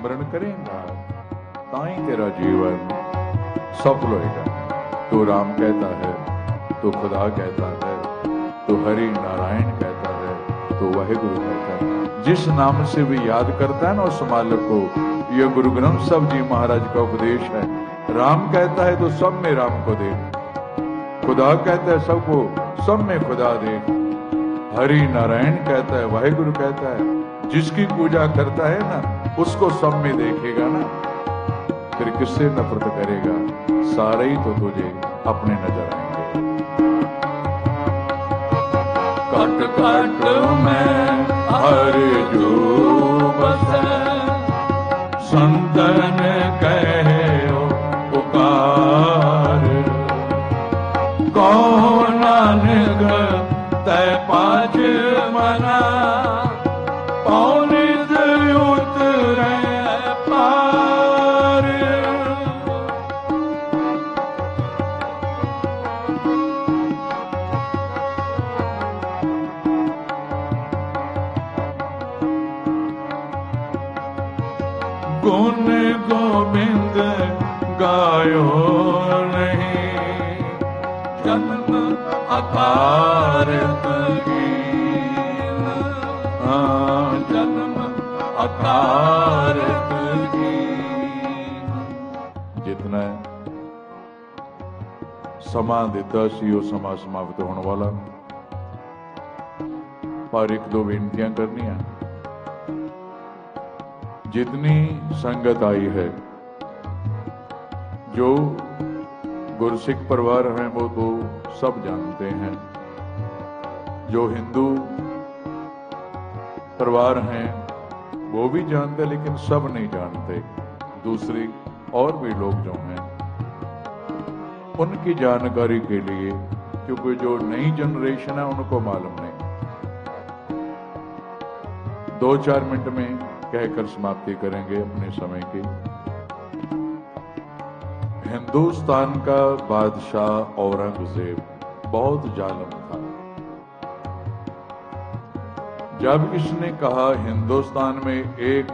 सिमरन करेगा ताई तेरा जीवन सफल होएगा। तो राम कहता है, तो खुदा कहता है, तो हरि नारायण कहता है, तो वाहेगुरु कहता है। जिस नाम से भी याद करता है ना उस मालिक को, यह गुरु ग्रंथ साहब जी महाराज का उपदेश है। राम कहता है तो सब में राम को देख, खुदा कहता है सबको सब में खुदा देख, हरि नारायण कहता है, वाहेगुरु कहता है। जिसकी पूजा करता है ना उसको सब में देखेगा ना, फिर किससे नफरत करेगा? सारे ही तो तुझे अपने नजर आएंगे। कट कट में हर जो बसे, संतन कहे पुकार, कौन नानक तै पाँच मना, पौनित उतरे पार। गुण गोविंद गायो नहीं, जन्म अकारत कीन, जन्म अकारत कीन। जितना समा दिता सी वो समा समाप्त होने वाला, पर एक दो बेनतियां करनियां। जितनी संगत आई है, जो गुरसिख परिवार हैं वो तो सब जानते हैं, जो हिंदू परिवार हैं वो भी जानते, लेकिन सब नहीं जानते। दूसरी और भी लोग जो हैं उनकी जानकारी के लिए, क्योंकि जो नई जनरेशन है उनको मालूम नहीं। 2-4 मिनट में कहकर समाप्ति करेंगे अपने समय की। हिंदुस्तान का बादशाह औरंगजेब बहुत जालिम था। जब इसने कहा हिंदुस्तान में एक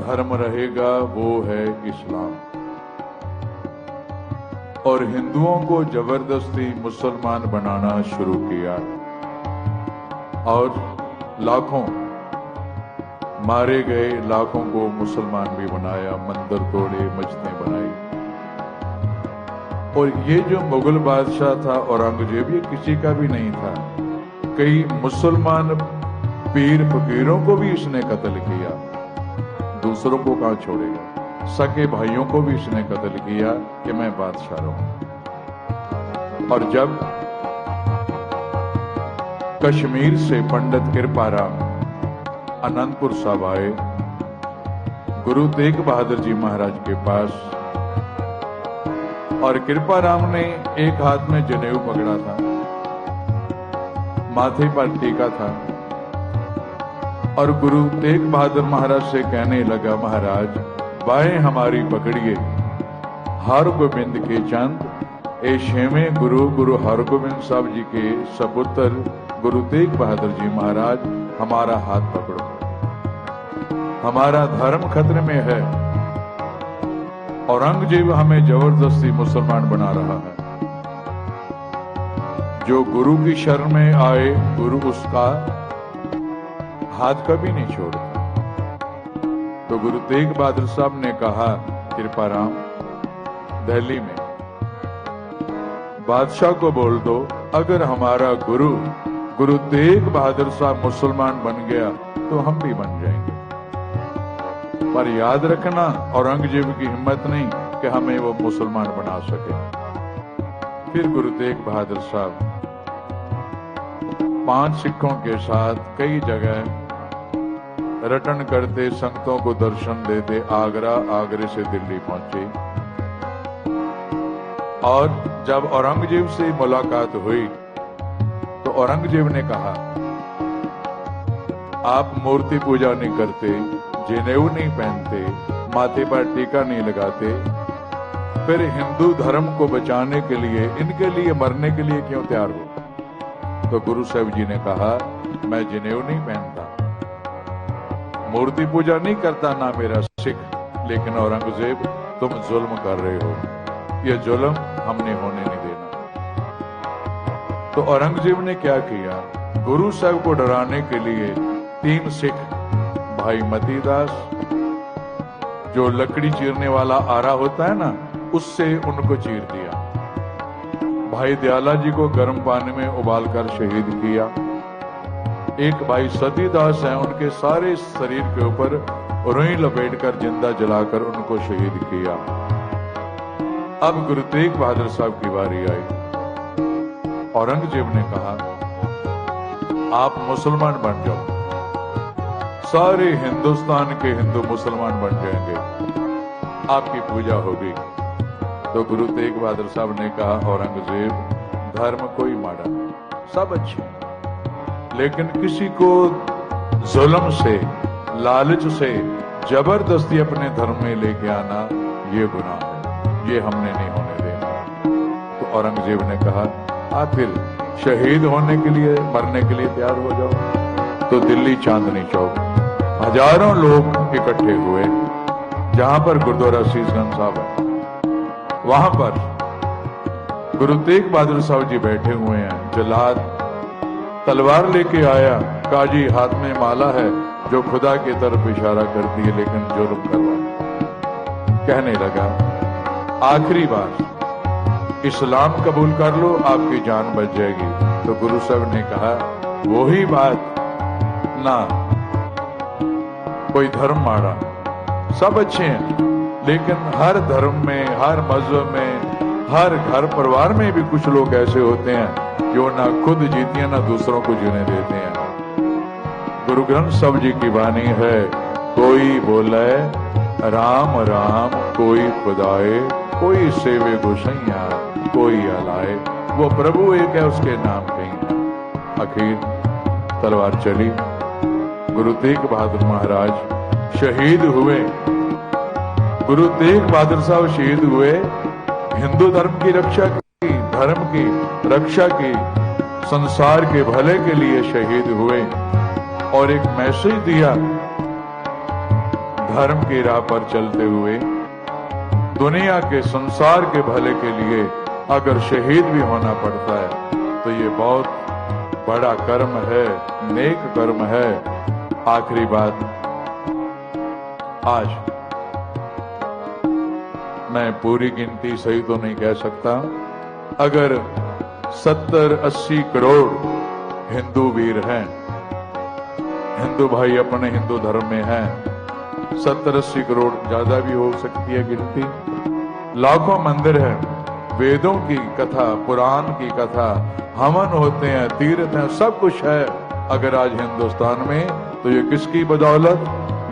धर्म रहेगा वो है इस्लाम, और हिंदुओं को जबरदस्ती मुसलमान बनाना शुरू किया, और लाखों मारे गए, लाखों को मुसलमान भी बनाया, मंदिर तोड़े, मस्जिदें बनाई। और ये जो मुगल बादशाह था औरंगजेब, ये किसी का भी नहीं था। कई मुसलमान पीर फकीरों को भी इसने कत्ल किया, दूसरों को कहां छोड़ेगा? सके भाइयों को भी इसने कत्ल किया कि मैं बादशाह रहूं। और जब कश्मीर से पंडित कृपाराम अनंतपुर साहब आए गुरु तेग बहादुर जी महाराज के पास, और कृपाराम ने एक हाथ में जनेऊ पकड़ा था, माथे पर टीका था, और गुरु तेग बहादुर महाराज से कहने लगा, महाराज बाएं हमारी पकड़िए, हरगोबिंद के चंद ए छेवें गुरु गुरु हरगोबिंद साहब जी के सपुत्र गुरु तेग बहादुर जी महाराज, हमारा हाथ पकड़ो, हमारा धर्म खतरे में है, औरंगजेब हमें जबरदस्ती मुसलमान बना रहा है। जो गुरु की शरण में आए, गुरु उसका हाथ कभी नहीं छोड़ता। तो गुरु तेग बहादुर साहब ने कहा, कृपाराम दिल्ली में बादशाह को बोल दो, अगर हमारा गुरु गुरु तेग बहादुर साहब मुसलमान बन गया तो हम भी बन जाएंगे। पर याद रखना, औरंगजेब की हिम्मत नहीं कि हमें वो मुसलमान बना सके। फिर गुरु तेग बहादुर साहब 5 सिखों के साथ कई जगह रटन करते, संतों को दर्शन देते, आगरा, आगरे से दिल्ली पहुंचे। और जब औरंगजेब से मुलाकात हुई तो औरंगजेब ने कहा, आप मूर्ति पूजा नहीं करते, जनेऊ नहीं पहनते, माथे पर टीका नहीं लगाते, फिर हिंदू धर्म को बचाने के लिए, इनके लिए मरने के लिए क्यों तैयार हो? तो गुरु साहब जी ने कहा, मैं जनेऊ नहीं पहनता, मूर्ति पूजा नहीं करता ना मेरा सिख, लेकिन औरंगजेब तुम जुल्म कर रहे हो, ये जुल्म हमने होने नहीं देना। तो औरंगजेब ने क्या किया, गुरु साहब को डराने के लिए 3 सिख, भाई मतीदास जो लकड़ी चीरने वाला आरा होता है ना, उससे उनको चीर दिया। भाई दयाला जी को गर्म पानी में उबालकर शहीद किया। एक भाई सतीदास हैं, उनके सारे शरीर के ऊपर रुई लपेटकर जिंदा जलाकर उनको शहीद किया। अब गुरु तेग बहादुर साहब की बारी आई। औरंगजेब ने कहा आप मुसलमान बन जाओ, सारे हिंदुस्तान के हिंदू मुसलमान बन जाएंगे, आपकी पूजा होगी। तो गुरु तेग बहादुर साहब ने कहा औरंगजेब धर्म कोई माड़ा नहीं, सब अच्छे, लेकिन किसी को जुल्म से, लालच से जबरदस्ती अपने धर्म में लेके आना ये गुनाह है, ये हमने नहीं होने देना। तो औरंगजेब ने कहा आप फिर शहीद होने के लिए, मरने के लिए तैयार हो जाओ। तो दिल्ली चांदनी चौक हजारों लोग इकट्ठे हुए, जहां पर गुरुद्वारा शीशगंज साहब है, वहां पर गुरु तेग बहादुर साहब जी बैठे हुए हैं। जलाद तलवार लेके आया, काजी हाथ में माला है जो खुदा की तरफ इशारा करती है, लेकिन जुर्म करवा। कहने लगा आखिरी बार इस्लाम कबूल कर लो, आपकी जान बच जाएगी। तो गुरु साहब ने कहा वही बात ना, कोई धर्म माड़ा, सब अच्छे हैं, लेकिन हर धर्म में, हर मजहब में, हर घर परिवार में भी कुछ लोग ऐसे होते हैं जो ना खुद जीते हैं ना दूसरों को जीने देते हैं। गुरु ग्रंथ साहब जी की वाणी है, कोई बोले राम राम, कोई खुदाए, कोई सेवे गोसैया, कोई अलाए, वो प्रभु एक है उसके नाम कहीं। आखिर तलवार चली, गुरु तेग बहादुर महाराज शहीद हुए। गुरु तेग बहादुर साहब शहीद हुए, हिंदू धर्म की रक्षा की, धर्म की रक्षा की, संसार के भले के लिए शहीद हुए और एक मैसेज दिया धर्म की राह पर चलते हुए, दुनिया के, संसार के भले के लिए अगर शहीद भी होना पड़ता है तो ये बहुत बड़ा कर्म है, नेक कर्म है। आखिरी बात, आज मैं पूरी गिनती सही तो नहीं कह सकता, अगर 70-80 करोड़ हिंदू वीर हैं, हिंदू भाई अपने हिंदू धर्म में हैं, 70-80 करोड़, ज्यादा भी हो सकती है गिनती, लाखों मंदिर हैं, वेदों की कथा, पुराण की कथा, हवन होते हैं, तीर्थ हैं, सब कुछ है। अगर आज हिंदुस्तान में, तो ये किसकी बदौलत?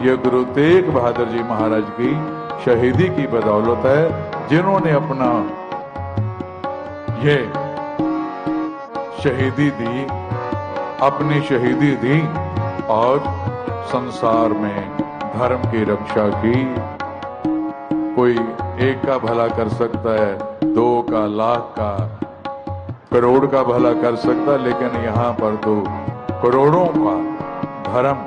ये गुरु तेग बहादुर जी महाराज की शहीदी की बदौलत है, जिन्होंने अपना ये शहीदी दी, अपनी शहीदी दी और संसार में धर्म की रक्षा की। कोई एक का भला कर सकता है, 2 का, लाख का, करोड़ का भला कर सकता है, लेकिन यहाँ पर तो करोड़ों का धर्म,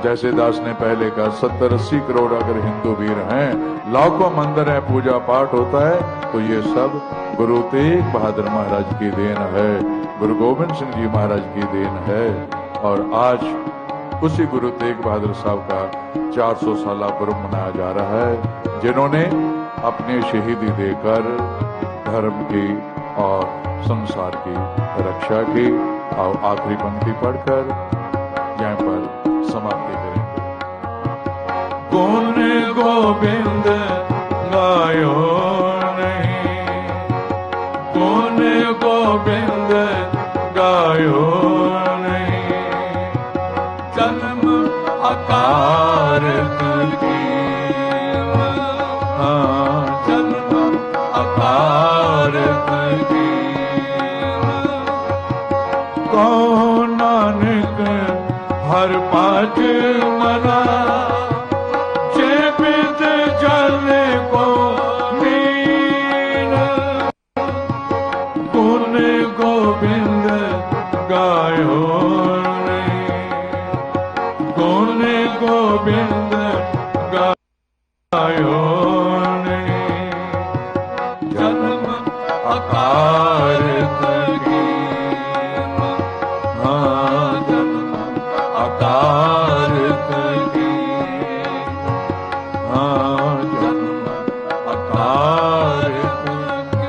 जैसे दास ने पहले कहा, 70-80 करोड़ अगर हिंदू वीर हैं, लाखों मंदिर है, पूजा पाठ होता है, तो ये सब गुरु तेग बहादुर महाराज की देन है, गुरु गोविंद सिंह जी महाराज की देन है। और आज उसी गुरु तेग बहादुर साहब का 400 साला पर्व मनाया जा रहा है, जिन्होंने अपनी शहीदी देकर धर्म की और संसार की रक्षा की। और आखिरी पंक्ति पढ़कर यहाँ पर समाप्ति करेंगे। गुण गोविंद गायो नहीं, गुण गोविंद गायो नहीं, जन्म अकार की, हाँ जन्म अकार की, को नानक हर पाठ मना, जेबित जल को मीन, गुण गोविंद गायो नहीं, गुण गोबिंद गायो ने जन्म अकार की, हाँ जन्म अकार की, हाँ जन्म अकार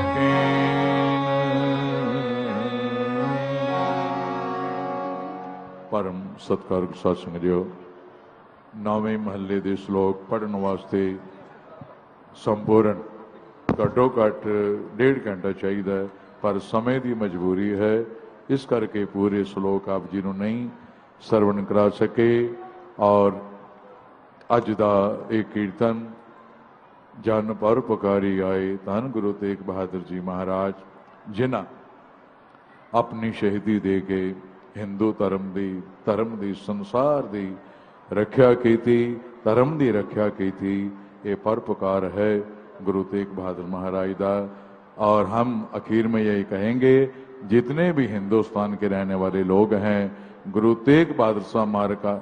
की। परम सत्कार साध संगत, 9वें महल्ले के श्लोक पढ़ने वास्ते संपूर्ण घट्टो घट 1.5 घंटा चाहिए, पर समय की मजबूरी है, इस करके पूरे श्लोक आप जी को नहीं सरवण करा सके। और अज का एक कीर्तन जन परोपकारी आए धन गुरु तेग बहादुर जी महाराज, जिन्हां अपनी शहीदी दे के हिंदू धर्म की संसार की रख्या की थी, धर्म की रख्या की थी। ये परोपकार है गुरु तेग बहादुर महाराज का। और हम आखिर में यही कहेंगे, जितने भी हिंदुस्तान के रहने वाले लोग हैं, गुरु तेग बहादुर साहब मार्ग का,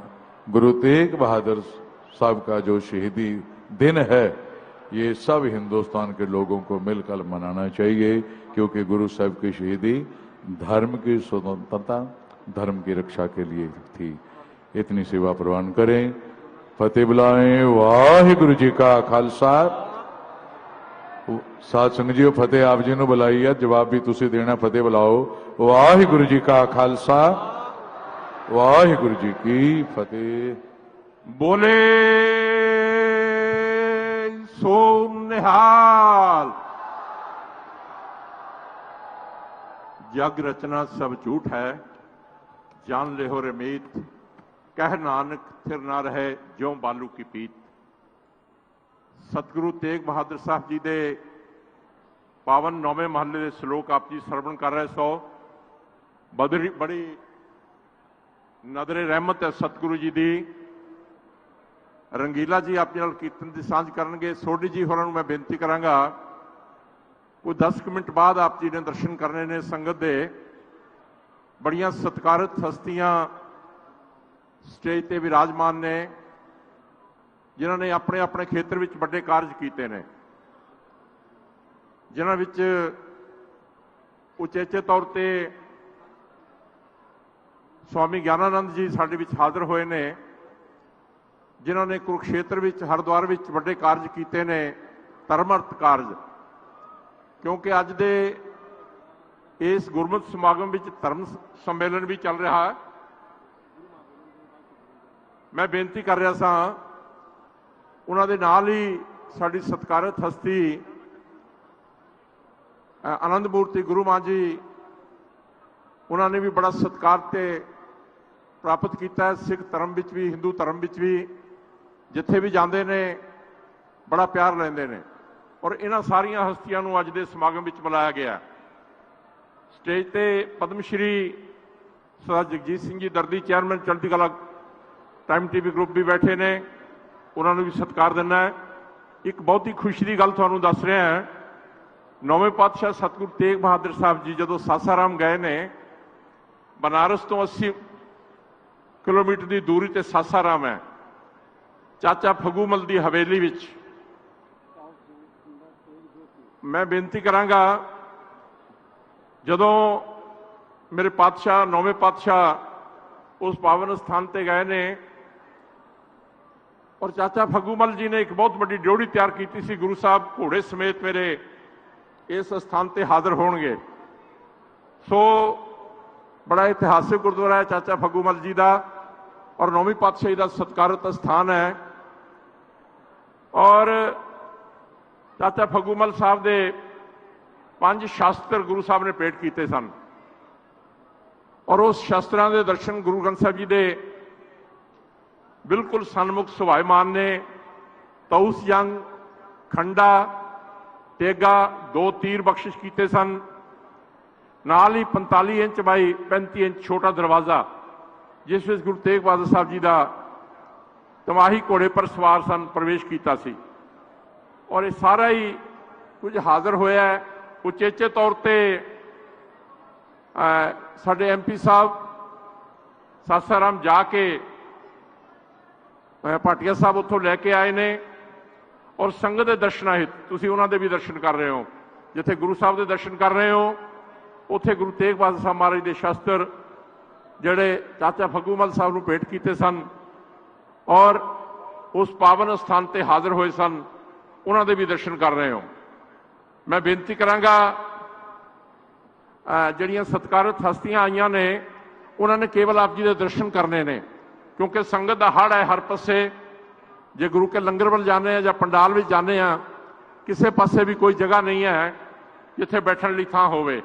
गुरु तेग बहादुर साहब का जो शहीदी दिन है, ये सब हिंदुस्तान के लोगों को मिलकर मनाना चाहिए, क्योंकि गुरु साहब की शहीदी धर्म की स्वतंत्रता, धर्म की रक्षा के लिए थी। इतनी सेवा प्रवान करें। फतेह बुलाएं। वाहिगुरु जी का खालसा। साध संगत जी फतेह आप जी ने बुलाई है, जवाब भी तुसी देना। फतेह बुलाओ। वाहिगुरु जी का खालसा, वाहिगुरु जी की फतेह। बोले सो निहाल। जग रचना सब झूठ है, जान ले हो रमीत, कह नानक थिर ना रहे ज्यों बालू की पीत। सतगुरु तेग बहादुर साहब जी दे पावन 9वें महल्ले के श्लोक आप जी सरवण कर रहे सो। बड़ी नदरे रहमत है सतगुरु जी की। रंगीला जी आप जी कीर्तन की सांझ करनगे। सोडी जी होरां नूं मैं बेनती करांगा, कोई 10 मिनट बाद आप जी ने दर्शन करने ने संगत दे। बड़ियां सत्कारत हस्तियां स्टेज ते विराजमान ने, जिन्होंने अपने अपने खेत्र में बड़े कार्य किए हैं, जिन्हां विच उचेचे तौर पर स्वामी ज्ञानानंद जी साडे विच हाजिर होए ने, जिन्होंने कुरुक्षेत्र विच हरिद्वार विच बड़े कार्य किए हैं, धर्म अर्थ कार्य। क्योंकि अज दे इस गुरमत समागम विच धर्म सम्मेलन भी चल रहा है। मैं बेनती कर रहा सा, उन्हां दे नाल ही साडी सत्कारत हस्ती आनंद मूर्ति गुरु मां जी, उन्होंने भी बड़ा सत्कार ते प्राप्त किया है। सिख धर्म विच भी, हिंदू धर्म विच भी, जिथे भी जाते ने बड़ा प्यार लेंदे ने। और इन्हां सारियां हस्तियां नूं अज दे समागम विच बुलाया गया। स्टेज ते पद्मश्री सरदार जगजीत सिंह जी दर्दी, चेयरमैन चढ़ती कला टाइम टीवी ग्रुप भी बैठे ने, उन्होंने भी सत्कार देना है। एक बहुत ही खुशी की गल तुहानूं दस रहा है, 9वें पातशाह सतगुरु तेग बहादुर साहब जी जदों सासाराम गए ने, बनारस तो 80 किलोमीटर की दूरी ते सासाराम है, चाचा फगूमल की हवेली विच। मैं बेनती करांगा, जदों मेरे पातशाह 9वें पातशाह उस पावन स्थान ते गए ने, और चाचा फगूमल जी ने एक बहुत बड़ी ड्योढ़ी तैयार की थी, गुरु साहब घोड़े समेत मेरे इस स्थान ते हाजिर होणगे। सो बड़ा इतिहासिक गुरुद्वारा है चाचा फगूमल जी का, और 9वीं पातशाही का सत्कारत स्थान है। और चाचा फगूमल साहब के 5 शास्त्र गुरु साहब ने भेंट किए सन, और उस शास्त्रों के दर्शन गुरु ग्रंथ साहब जी के बिल्कुल सन्मुख सुभाईमान ने। तऊस जंग, खंडा, तेगा, 2 तीर बख्शिश किए सन। नाल ही 45 इंच बाई 35 इंच छोटा दरवाजा, जिस विच गुरु तेग बहादुर साहब जी का तमाही घोड़े पर सवार सन, प्रवेश किया सी। और ये सारा ही कुछ हाजिर होया है। उचेचे तौर पर साडे MP साहब सासाराम जाके भाटिया साहब उत्थों लैके आए ने और संगत के दर्शना हित तुसी उन्हां दे भी दर्शन कर रहे हो। जिथे गुरु साहब के दर्शन कर रहे हो उत्थे गुरु तेग बहादुर साहब महाराज के शस्त्र जिहड़े चाचा फग्गूमल साहब नूं भेंट कीते सन और उस पावन स्थान ते हाजिर होए सन, उन्हां दे भी दर्शन कर रहे हो। मैं बेनती करांगा जिहड़ियां सत्कारत हस्तियां आईयां ने उन्होंने केवल आप जी के दर्शन करने ने, क्योंकि संगत का हड़ है हर पासे। जे गुरु के लंगर वाल जाने या पंडाल में जाने किसी पासे भी कोई जगह नहीं है जिथे बैठने लई थां होवे।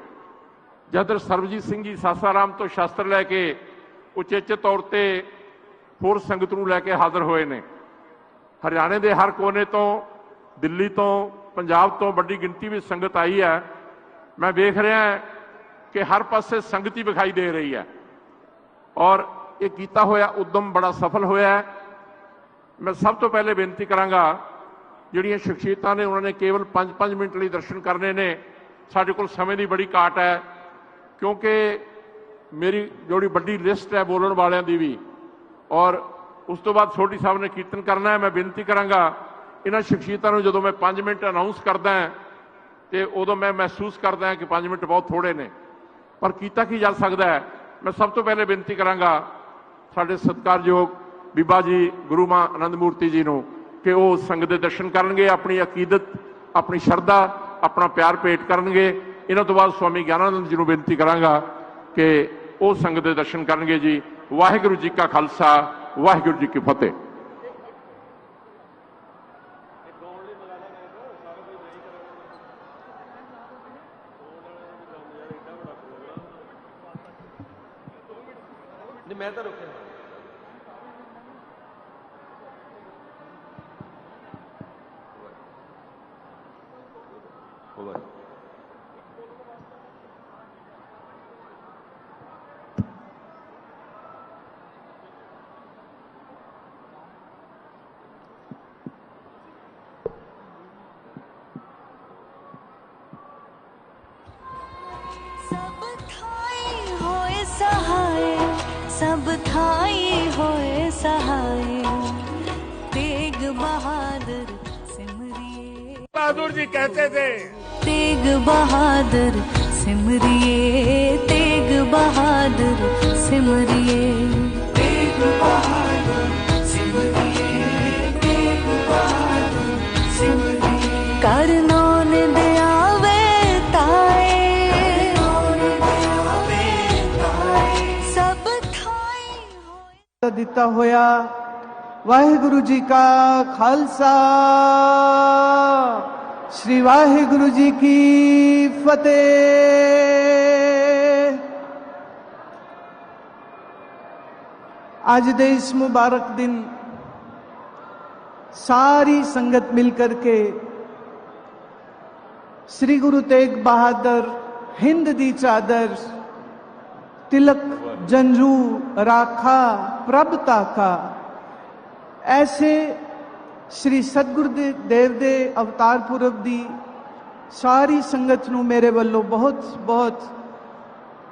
जदर सरबजीत सिंह जी सासाराम तो शास्त्र लैके उचेचे तौर पर होर संगत नूं लैके हाजिर होए ने। हरियाणे के हर कोने तो, दिल्ली तो, पंजाब तो बड़ी गिनती में संगत आई है। मैं वेख रहा कि हर पासे संगत ही विखाई दे रही है और ये कीता होया उद्यम बड़ा सफल होया है। मैं सब तो पहले बेनती करांगा जिहड़ियां शख्सियतां ने उन्होंने केवल 5-5 मिनट लिए दर्शन करने ने, साडे कोल समय की बड़ी घाट है, क्योंकि मेरी जोड़ी बड़ी लिस्ट है बोलण वालियां दी भी, और उस तो बाद सोढी साहब ने कीर्तन करना है। मैं बेनती करांगा इन्हां शख्सियतां नूं जदों मैं 5 मिनट अनाउंस करदा है तो उदों मैं महसूस करदा है कि 5 मिनट बहुत थोड़े ने, पर कीता की जा सकता है। मैं सब तो पहले बेनती करांगा साडे सत्कारयोग बीबा जी गुरु मां आनंद मूर्ति जी नूं कि वह संगत दे दर्शन करनगे, अपनी अकीदत, अपनी शरधा, अपना प्यार भेंट करनगे। इन्हां तो बाद स्वामी ज्ञानानंद जी नूं बेनती करांगा कि वह संगत दे दर्शन करनगे जी। वाहिगुरू जी का खालसा, वाहिगुरू जी की फतेह। मैं तो रुके सब थाई होए सहाय, तेग बहादुर सिमरिए। बहादुर जी कहते थे, तेग बहादुर सिमरिए, तेग बहादुर सिमरिए, तेग बहादुर सिमरिए, तेग बहादुर सिमरिए। करनो ने दयावे ताए, दिता होया। वाहिगुरु जी का खालसा, श्री वाहिगुरु जी की फतेह। आज दे इस मुबारक दिन सारी संगत मिलकर के श्री गुरु तेग बहादुर हिंद दी चादर, तिलक जंजू राखा प्रभता का, ऐसे श्री सतगुरुदेव दे अवतार पुरब दी सारी संगत नूं मेरे वालों बहुत बहुत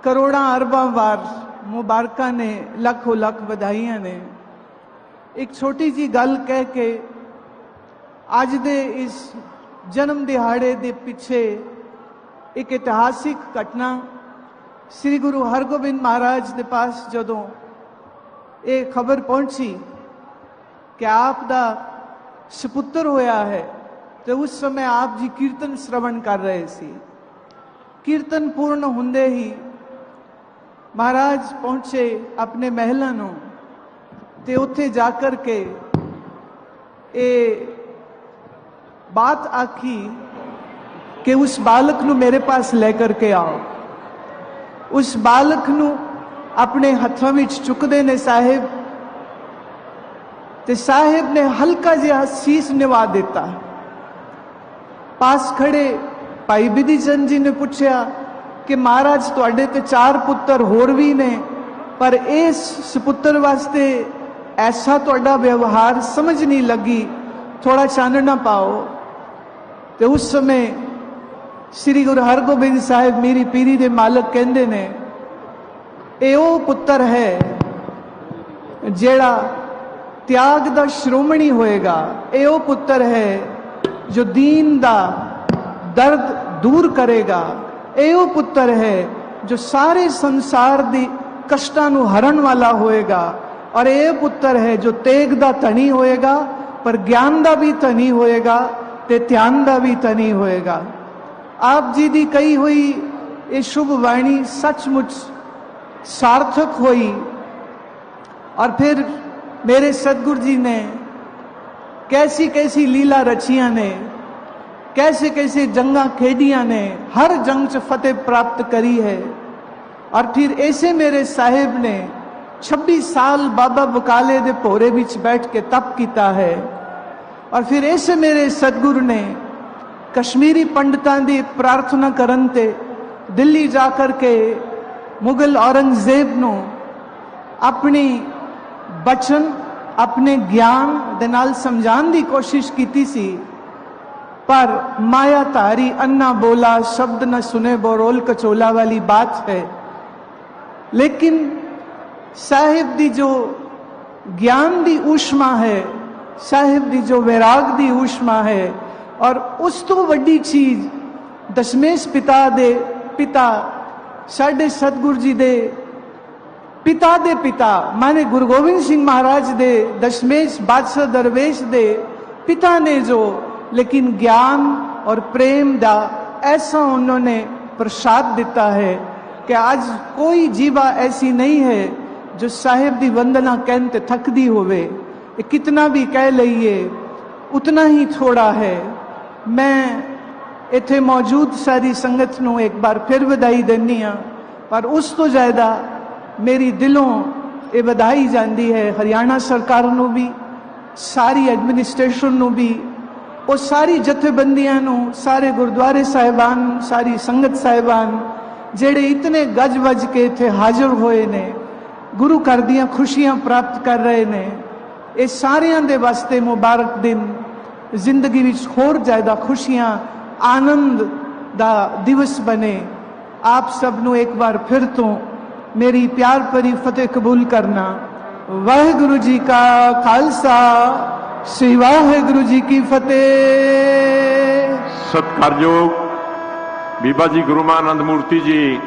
करोड़ा अरबां वार मुबारकां ने, लखों लख बधाइयां ने। एक छोटी जी गल कह के अज दे इस जन्म दिहाड़े दे पिछे एक इतिहासिक घटना, श्री गुरु हरगोबिंद महाराज के पास जदों ये खबर पहुंची कि आप दा सपुत्र होया है, तो उस समय आप जी कीर्तन श्रवण कर रहे सी। कीर्तन पूर्ण हुंदे ही महाराज पहुंचे अपने महलों नूं ते उत्थे जाकर के ये बात आखी कि उस बालक नूं मेरे पास लेकर के आओ। उस बालक नूं अपने हथों में चुकदे ने साहिब, ते साहिब ने हल्का जिहा शीस निवा दिता। पास खड़े भाई बिधि चंद जी ने पूछा कि महाराज तुहाडे ते 4 पुत्र होर भी ने, पर इस सपुत्र वास्ते ऐसा तुहाडा व्यवहार समझ नहीं लगी, थोड़ा चानना पाओ। तो उस समय श्री गुरु हरगोबिंद साहिब मेरी पीरी दे मालक कहंदे ने, ए ओ पुत्र है जेड़ा त्याग दा श्रोमणी होएगा। ये वो पुत्र है जो दीन दा दर्द दूर करेगा। ये वो पुत्र है जो सारे संसार दी कष्टां नूं हरण वाला होएगा। और ये पुत्र है जो तेग दा धनी होएगा, पर ज्ञान दा भी धनी होएगा ते ध्यान दा भी धनी होएगा। आप जी दी कही हुई ये शुभ वाणी सचमुच सार्थक हुई। और फिर मेरे सतगुरु जी ने कैसी कैसी लीला रचिया ने, कैसे कैसे जंगा खेडिया ने, हर जंग च फतेह प्राप्त करी है। और फिर ऐसे मेरे साहिब ने 26 साल बाबा बकाले दे भोरे विच बैठ के तप किया है। और फिर ऐसे मेरे सतगुरु ने कश्मीरी पंडितां दी प्रार्थना करन ते दिल्ली जाकर के मुगल औरंगजेब नूं अपनी बचन, अपने ज्ञान दे नाल समझाने की कोशिश की सी। पर माया तारी अन्ना बोला शब्द न सुने बोरोल कचोला वाली बात है। लेकिन साहिब दी जो ज्ञान दी ऊष्मा है, साहिब दी जो वैराग दी ऊष्मा है, और उस तो वड्डी चीज दशमेश पिता दे पिता साडे सतगुरु जी दे पिता माने गुरु गोविंद सिंह महाराज दे दशमेश बादशाह दरवेश दे पिता ने जो लेकिन ज्ञान और प्रेम दा ऐसा उन्होंने प्रसाद दिता है कि आज कोई जीवा ऐसी नहीं है जो साहिब दी वंदना कहते थकदी होवे। कितना भी कह लईए उतना ही थोड़ा है। मैं इत्थे मौजूद सारी संगत नूं एक बार फिर बधाई देनी हाँ, पर उस तो ज़्यादा मेरी दिलों ये बधाई जाती है हरियाणा सरकार नूं भी, सारी एडमिनिस्ट्रेशन नूं भी, और सारी जथेबंदियां नूं, सारे गुरुद्वारे साहिबान, सारी संगत साहिबान जेड़े इतने गज वज के इत्थे हाजिर होए ने, गुरु घर दियां खुशियां प्राप्त कर रहे ने। ये सारियां दे वास्ते मुबारक दिन, जिंदगी विच होर ज़्यादा खुशियां आनंद दा दिवस बने। आप सब नूं एक बार फिर तो मेरी प्यार भरी फतेह कबूल करना। वाहिगुरु जी का खालसा, श्री वाहिगुरु जी की फतेह। सत्कारयोग बीबा जी गुरु आनंद मूर्ति जी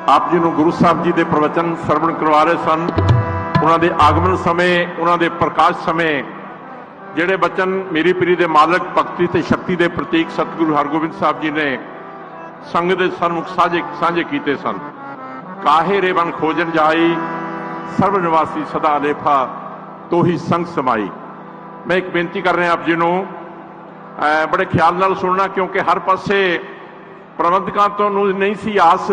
आप जी नूं गुरु साहब जी दे प्रवचन सरवण करवा रहे सन। उन्हां दे आगमन समय, उन्हां दे प्रकाश समय ਜਿਹੜੇ बचन मेरी पीरी दे मालक भगती ते शक्ति दे प्रतीक सतगुरु हरगोबिंद साहब जी ने संग दे सन्मुख साझे कीते सन। काहे रे बन खोजन जाई, सर्व निवासी सदा लेफा तो ही संग समाई। मैं एक बेनती कर रहा आप जी नूं बड़े ख्याल नाल सुनना, क्योंकि हर पासे प्रबंधकां तो नहीं सी आस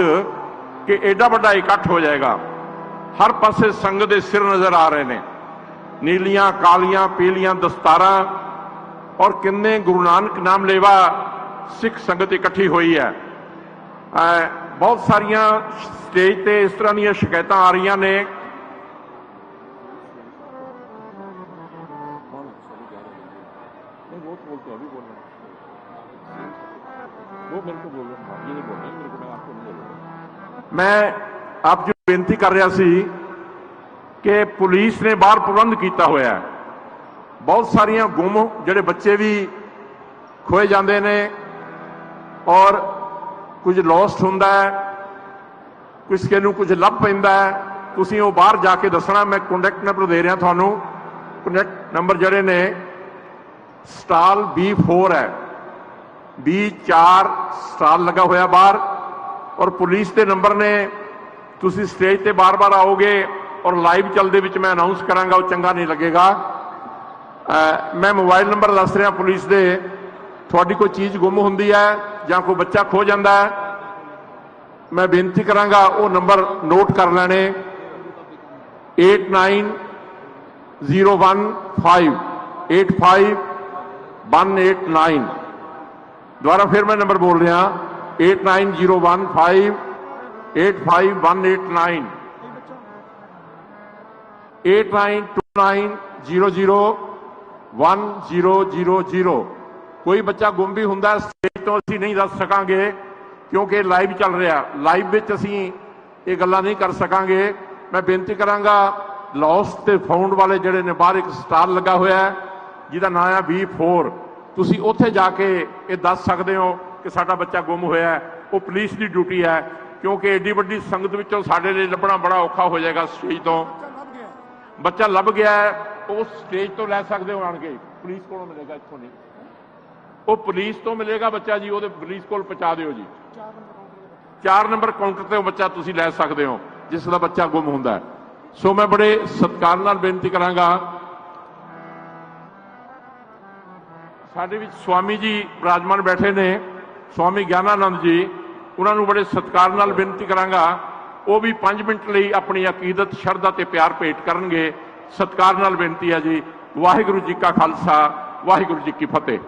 कि एडा बड़ा इकट्ठ हो जाएगा। हर पासे संग दे सिर नजर आ रहे हैं, नीलियां कालियां पीलियां दस्तारां, और किन्ने गुरु नानक नाम लेवा सिख संगत इकट्ठी हुई है। बहुत सारिया स्टेज ते इस तरह दी शिकायत आ रही ने मैं आप जो बेनती कर रहा सी कि पुलिस ने बाहर प्रबंध किया हुआ है। बहुत सारिया गुम जोड़े बच्चे भी खोए जाते हैं और कुछ लॉस्ट होंदा है, किसी नूं कुछ लभ पैंदा है। तुसीं वो बाहर जाके दसना। मैं कॉन्टैक्ट नंबर दे रहा थानू, कॉन्टैक्ट नंबर जड़े ने स्टाल B4 है, B4 स्टाल लगा होया बाहर, और पुलिस के नंबर ने। तुसीं स्टेज ते बार बार आओगे और लाइव चलते विच मैं अनाउंस करांगा, वो चंगा नहीं लगेगा। मैं मोबाइल नंबर दस रहा पुलिस दे। थोड़ी कोई चीज़ गुम होंदी है या कोई बच्चा खो जाता है, मैं बेनती करांगा वो नंबर नोट कर लेने 8901585189। दोबारा फिर मैं नंबर बोल रहा 8901585189 8929001000। कोई बच्चा गुम भी होंदा स्टेज तो असीं नहीं दस सकांगे, क्योंकि लाइव चल रहा। लाइव विच असीं ये गल्लां नहीं कर सकांगे। मैं बेनती करांगा लॉस्ट ते फाउंड वाले ਜਿਹੜੇ ਨੇ ਬਾਹਰ ਇੱਕ ਸਟਾਲ ਲੱਗਾ ਹੋਇਆ ਹੈ ਜਿਹਦਾ ਨਾਮ ਹੈ V4। ਤੁਸੀਂ ਉੱਥੇ ਜਾ ਕੇ ਇਹ ਦੱਸ ਸਕਦੇ ਹੋ ਕਿ ਸਾਡਾ ਬੱਚਾ ਗੁੰਮ ਹੋਇਆ ਹੈ। ਉਹ ਪੁਲਿਸ ਦੀ ਡਿਊਟੀ ਹੈ, ਕਿਉਂਕਿ ਏਡੀ ਵੱਡੀ ਸੰਗਤ ਵਿੱਚੋਂ ਸਾਡੇ ਲਈ ਲੱਭਣਾ ਬੜਾ ਔਖਾ ਹੋ ਜਾਏਗਾ। ਸਟੇਜ ਤੋਂ ਬੱਚਾ ਲੱਭ ਗਿਆ ਹੈ, ਉਹ ਸਟੇਜ ਤੋਂ ਲੈ ਸਕਦੇ ਹੋ ਆਣ ਕੇ, ਪੁਲਿਸ ਕੋਲੋਂ ਮਿਲੇਗਾ, ਇੱਥੋਂ ਨਹੀਂ। ਉਹ ਪੁਲਿਸ ਤੋਂ ਮਿਲੇਗਾ ਬੱਚਾ ਜੀ, ਉਹਦੇ ਪੁਲਿਸ ਕੋਲ ਪਹੁੰਚਾ ਦਿਓ ਜੀ। 4 ਨੰਬਰ ਕਾਊਂਟਰ ਤੇ ਉਹ ਬੱਚਾ ਤੁਸੀਂ ਲੈ ਸਕਦੇ ਹੋ ਜਿਸ ਦਾ ਬੱਚਾ ਗੁੰਮ ਹੁੰਦਾ ਹੈ। ਸੋ ਮੈਂ ਬੜੇ ਸਤਿਕਾਰ ਨਾਲ ਬੇਨਤੀ ਕਰਾਂਗਾ, ਸਾਡੇ ਵਿੱਚ ਸਵਾਮੀ ਜੀ ਵਿਰਾਜਮਾਨ ਬੈਠੇ ਨੇ, ਸਵਾਮੀ ਗਿਆਨਾਨੰਦ ਜੀ, ਉਹਨਾਂ ਨੂੰ ਬੜੇ ਸਤਿਕਾਰ ਨਾਲ ਬੇਨਤੀ ਕਰਾਂਗਾ ਉਹ ਵੀ 5 ਮਿੰਟ ਲਈ ਆਪਣੀ ਅਕੀਦਤ, ਸ਼ਰਧਾ ਤੇ ਪਿਆਰ ਭੇਟ ਕਰਨਗੇ। ਸਤਿਕਾਰ ਨਾਲ ਬੇਨਤੀ ਹੈ ਜੀ। ਵਾਹਿਗੁਰੂ ਜੀ ਕਾ ਖਾਲਸਾ, ਵਾਹਿਗੁਰੂ ਜੀ ਕੀ ਫਤਿਹ।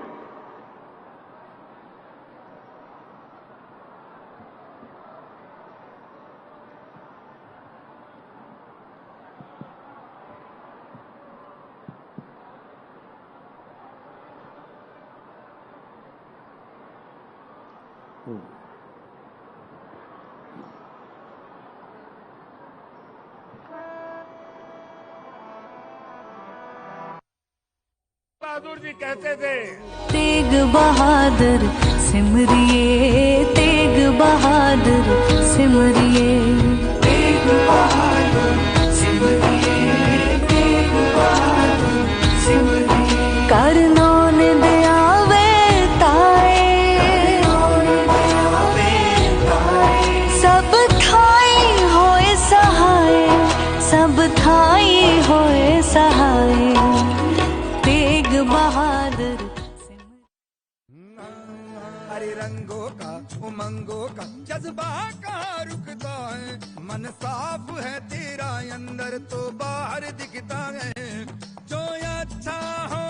बहादुर जी कहते थे, तेग बहादुर सिमरिए, तेग बहादुर सिमरिए, तेग बहादुर सिमरिए, तेग बहादुर सिमरिए। करनो ने दयावे ताए, सब थाई होए सहाय, सब थाई होए सहाय। तेग बहादुर हरे रंगों का उमंगों का जज्बा कहाँ रुकता है, मन साफ है तेरा अंदर तो बाहर दिखता है। जो अच्छा हो,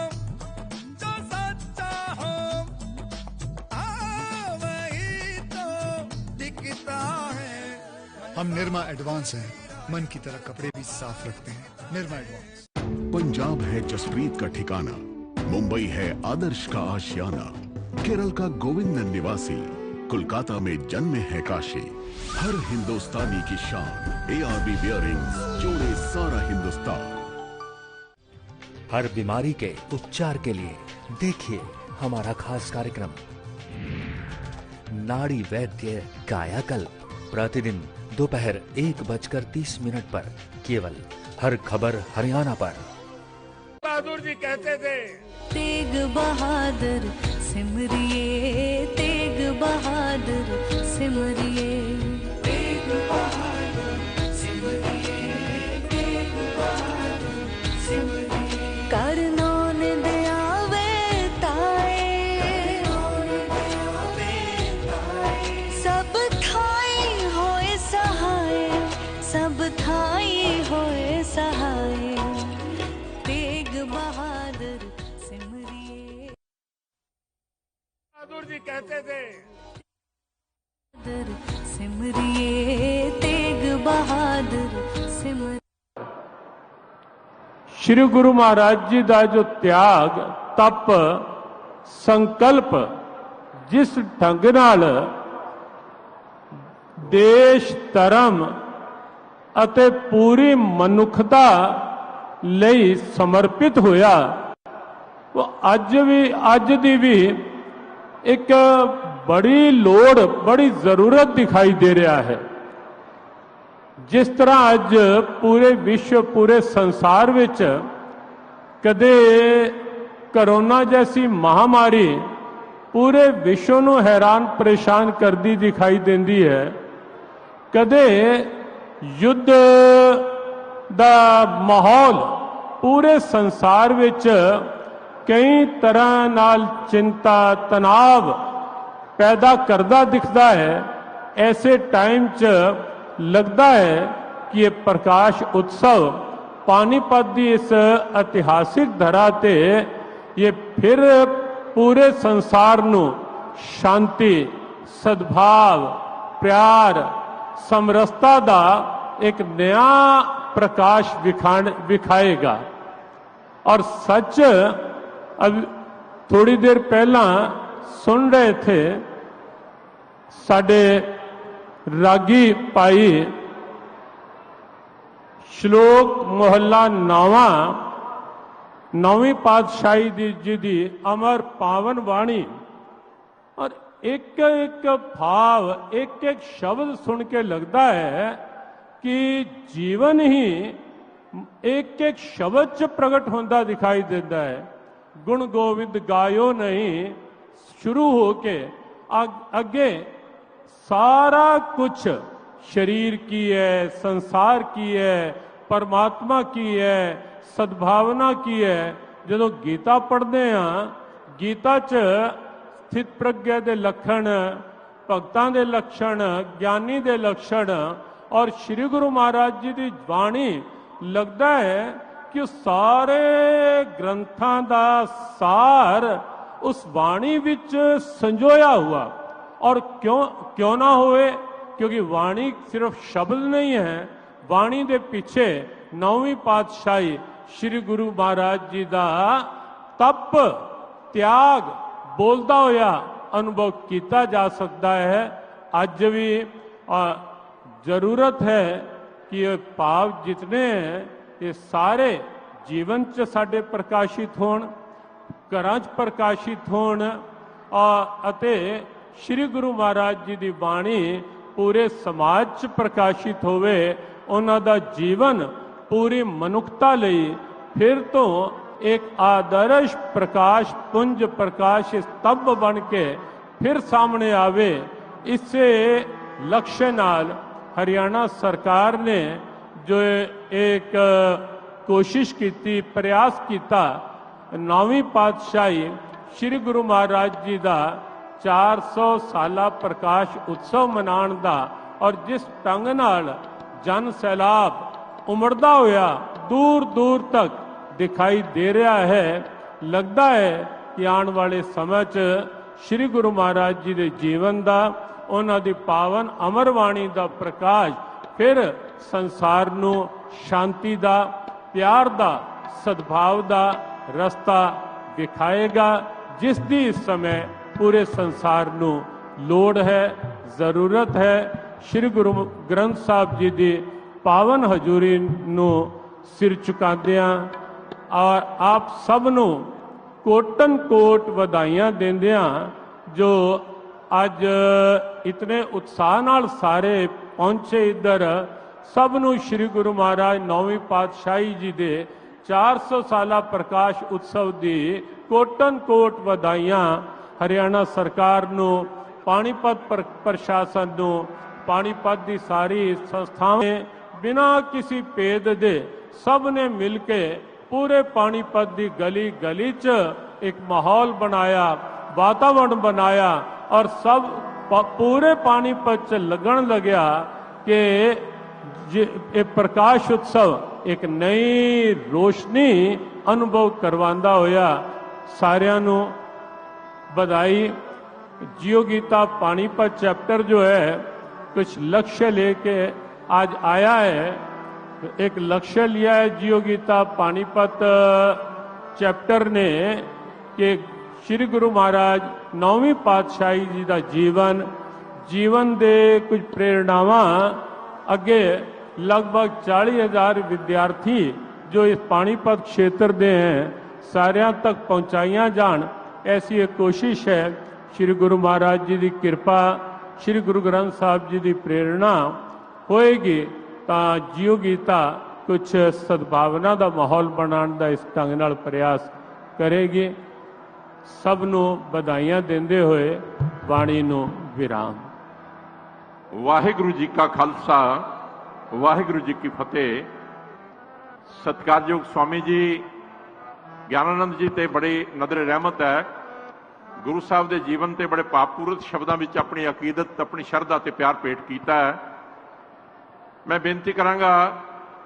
जो सच्चा हो, वही तो दिखता है। हम निरमा एडवांस हैं, मन की तरह कपड़े भी साफ रखते हैं। निरमा एडवांस। पंजाब है जसप्रीत का ठिकाना, मुंबई है आदर्श का आशियाना, केरल का गोविंद निवासी, कोलकाता में जन्मे है काशी। हर हिंदुस्तानी की शान, ARB बियरिंग्स जोड़े सारा हिंदुस्तान। हर बीमारी के उपचार के लिए देखिए हमारा खास कार्यक्रम नाड़ी वैद्य कायाकल्प, प्रतिदिन दोपहर 1:30 पर, केवल हर खबर हरियाणा पर। बहादुर जी कहते थे, तेग बहादुर सिमरिए, तेग बहादुर सिमरिए, तेग बहादुर सिमरिए, तेग बहादुर सिमरिए। करनो ने दयावे ताए, सब थाई होए सहाय, सब थाई होए सहाय। तेग बहादुर सिमरिए। बहादुर जी कहते थे, बहादुर सिमरिए, तेग बहादुर सिमरिए। श्री गुरु महाराज जी का जो त्याग, तप, संकल्प, जिस ढंग नाल देश, धर्म ਅਤੇ पूरी मनुखता ਲਈ ਸਮਰਪਿਤ ਹੋਇਆ, ਉਹ ਅੱਜ ਦੀ ਵੀ ਇੱਕ ਬੜੀ ਲੋੜ, ਬੜੀ ਜ਼ਰੂਰਤ ਦਿਖਾਈ ਦੇ ਰਿਹਾ ਹੈ। ਜਿਸ ਤਰ੍ਹਾਂ ਅੱਜ ਪੂਰੇ ਵਿਸ਼ਵ, ਪੂਰੇ ਸੰਸਾਰ ਵਿੱਚ ਕਦੇ ਕਰੋਨਾ ਜੈਸੀ ਮਹਾਮਾਰੀ ਪੂਰੇ ਵਿਸ਼ਵ ਨੂੰ ਹੈਰਾਨ ਪਰੇਸ਼ਾਨ ਕਰਦੀ ਦਿਖਾਈ ਦਿੰਦੀ ਹੈ, ਕਦੇ युद्ध ਦਾ ਮਾਹੌਲ ਪੂਰੇ ਸੰਸਾਰ ਵਿੱਚ ਕਈ ਤਰ੍ਹਾਂ ਨਾਲ ਚਿੰਤਾ, ਤਣਾਅ ਪੈਦਾ ਕਰਦਾ ਦਿਖਦਾ ਹੈ। ऐसे टाइम च लगता है कि ये प्रकाश उत्सव पानीपत की इस इतिहासिक धरा ते ये फिर पूरे संसार नू शांति, सद्भाव, प्यार, समरसता का एक नया प्रकाश विखाएगा। और सच अब थोड़ी देर पहला सुन रहे थे, साडे रागी भाई श्लोक मोहल्ला 9वां 9वीं पातशाही जी दी अमर पावन वाणी और एक एक भाव एक एक शब्द सुन के लगता है कि जीवन ही एक एक शब्द च प्रगट होता दिखाई देता है। गुण गोविंद गायो नहीं शुरू होके अगे सारा कुछ शरीर की है, संसार की है, परमात्मा की है, सद्भावना की है। जो गीता पढ़ते हैं, गीता च स्थित प्रज्ञा दे लक्षण, भगतां दे लक्षण, ज्ञानी दे लक्षण और श्री गुरु महाराज जी की वाणी लगता है कि सारे ग्रंथां दा सार उस वाणी विच संजोया हुआ। और क्यों ना होए, क्योंकि वाणी सिर्फ शब्द नहीं है, वाणी दे पीछे 9वीं पातशाही श्री गुरु महाराज जी का तप त्याग बोलता होया अनुभव किया जा सकता है। अज भी जरूरत है कि ये भाव जितने हैं ये सारे जीवन च साडे प्रकाशित होण, घरां च प्रकाशित होण अते श्री गुरु महाराज जी की बाणी पूरे समाज च प्रकाशित होवे। उन्हां दा जीवन पूरी मनुखता लई फिर तो एक आदर्श प्रकाश पुंज प्रकाश स्तंभ बन के फिर सामने आवे। इससे लक्ष्य नाल हरियाणा सरकार ने जो एक कोशिश की, प्रयास किया, 9वीं पातशाही श्री गुरु महाराज जी का 400 साला प्रकाश उत्सव मनाने का और जिस ढंग नाल जन सैलाब उमड़दा होया दूर दूर तक दिखाई दे रहा है, लगता है कि आने वाले समय च श्री गुरु महाराज जी के जीवन का, उन्हां दी पावन अमरवाणी का प्रकाश फिर संसार नू शांति का, प्यार का, सद्भाव का रस्ता दिखाएगा, जिस दी इस समय पूरे संसार नू लोड़ है, जरूरत है। श्री गुरु ग्रंथ साहब जी की पावन हजूरी नू सिर झुकादियां और आप सब नू कोटन कोट वधाइयां देंदियां जो अज इतने उत्साह नाल सारे पहुंचे इधर। सब नू श्री गुरु महाराज 9वीं पातशाही जी के 400 साला प्रकाश उत्सव की कोटन कोट वधाइयां। हरियाणा सरकार नू, पानीपत प्रशासन नू, पानीपत की सारी संस्थाएं बिना किसी भेद दे सब ने मिल के पूरे पानीपत की गली गली च एक माहौल बनाया, वातावरण बनाया और सब पूरे पानीपत च लगन लग्या कि ये प्रकाश उत्सव एक नई रोशनी अनुभव करवांदा होया। सारियां नू बधाई। जियो गीता पानीपत चैप्टर जो है कुछ लक्ष्य लेके आज आया है। एक लक्ष्य लिया है जियो गीता पानीपत चैप्टर ने कि श्री गुरु महाराज 9वीं पातशाही जी का जीवन दे कुछ प्रेरणावां अगे लगभग 40,000 विद्यार्थी जो इस पानीपत क्षेत्र दे हैं सारियां तक पहुंचाइयां जान, ऐसी एक कोशिश है। श्री गुरु महाराज जी की कृपा, श्री गुरु ग्रंथ साहब जी की प्रेरणा होएगी तो जियो गीता कुछ सद्भावना का माहौल बनाने का इस ढंग नाल प्रयास करेगी। सब नू बधाइयां देंदे हुए वाणी नू विराम। वाहिगुरु जी का खालसा, वाहिगुरु जी की फतेह। सत्कारयोग स्वामी जी ज्ञानानंद जी ते बड़ी नदर रहमत है। गुरु साहब के जीवन ते बड़े भावपूर्वक शब्दों में अपनी अकीदत, अपनी शरधा ते प्यार भेंट किया है। मैं बेनती करांगा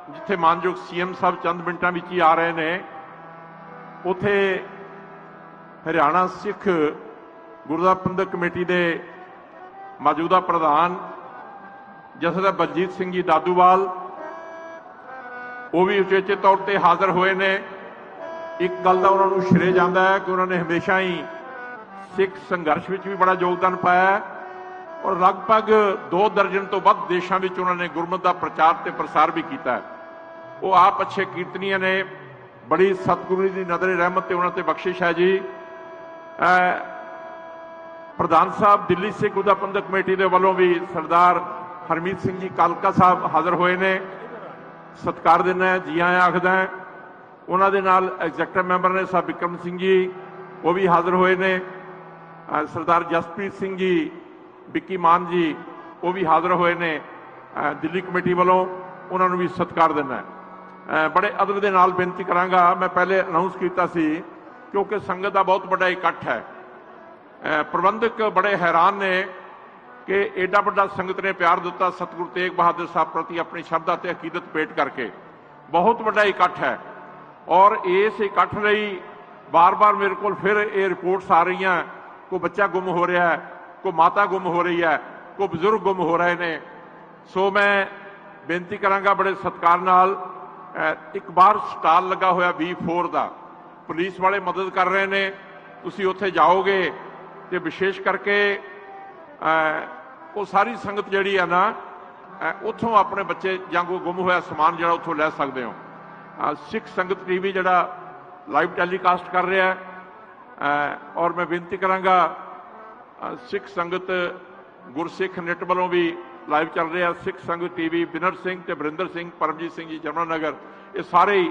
जिथे मानयोग सीएम साहब चंद मिनटां विच ही आ रहे हैं, उथे हरियाणा सिख गुरुद्वारा प्रबंधक कमेटी के मौजूदा प्रधान जथेदार बलजीत सिंह जी दादूवाल वो भी उचेचे तौर पर हाजिर हुए ने। एक गल का उन्होंने श्रेय जाता है कि उन्होंने हमेशा ही सिख संघर्ष में भी बड़ा योगदान पाया है और लगभग 2 दर्जन तो वध देशों में उन्होंने गुरमत का प्रचार ते प्रसार भी किया है। वो आप अच्छे कीर्तनीय ने, बड़ी सतगुरु की नजर रहमत ते उन्हां ते बख्शिश है जी। प्रधान साहब दिल्ली सिख गुरदा पंथक कमेटी के वालों भी सरदार हरमीत सिंह जी कालका साहब हाज़र होए ने, सत्कार देना है, जी आया आखदा है। उन्होंने नाल एग्जैक्टिव मैंबर ने साहब विक्रम सिंह जी, वो भी हाज़र होए ने। सरदार जसप्रीत सिंह जी, विक्की मान जी, वो भी हाज़र होए ने दिल्ली कमेटी वालों, उन्होंने भी सत्कार देना है। बड़े अदब के नाल बेनती करांगा, मैं पहले अनाउंस किया सी क्योंकि संगत का बहुत बड़ा इकट्ठ है। प्रबंधक बड़े हैरान ने कि एडा बड़ा संगत ने प्यार दिता सतगुरु तेग बहादुर साहब प्रति अपनी शरधा ते अकीदत भेंट करके, बहुत बड़ा इकट्ठ है। और इस इकट्ठ लई बार बार मेरे को फिर ये रिपोर्ट्स आ रही हैं, कोई बच्चा गुम हो रहा है, कोई माता गुम हो रही है, कोई बजुर्ग गुम हो रहे हैं। सो मैं बेनती करांगा बड़े सत्कार नाल, एक बार स्टाल लगा होया V4 का, पुलिस वाले मदद कर रहे हैं, तुसी उत्थे जाओगे तो विशेष करके वो सारी संगत जिहड़ी है ना उत्थों अपने बच्चे जां कोई गुम होया समान जिहड़ा उत्थों लै सकते हो। सिख संगत TV जिहड़ा लाइव टैलीकास्ट कर रहा है। और मैं बेनती करांगा सिख संगत गुरसिख नेट वालों भी लाइव चल रहा है, सिख संगत TV बिनर सिंह ते बरिंदर सिंह, परमजीत सिंह जी जमुनानगर, ये सारे ही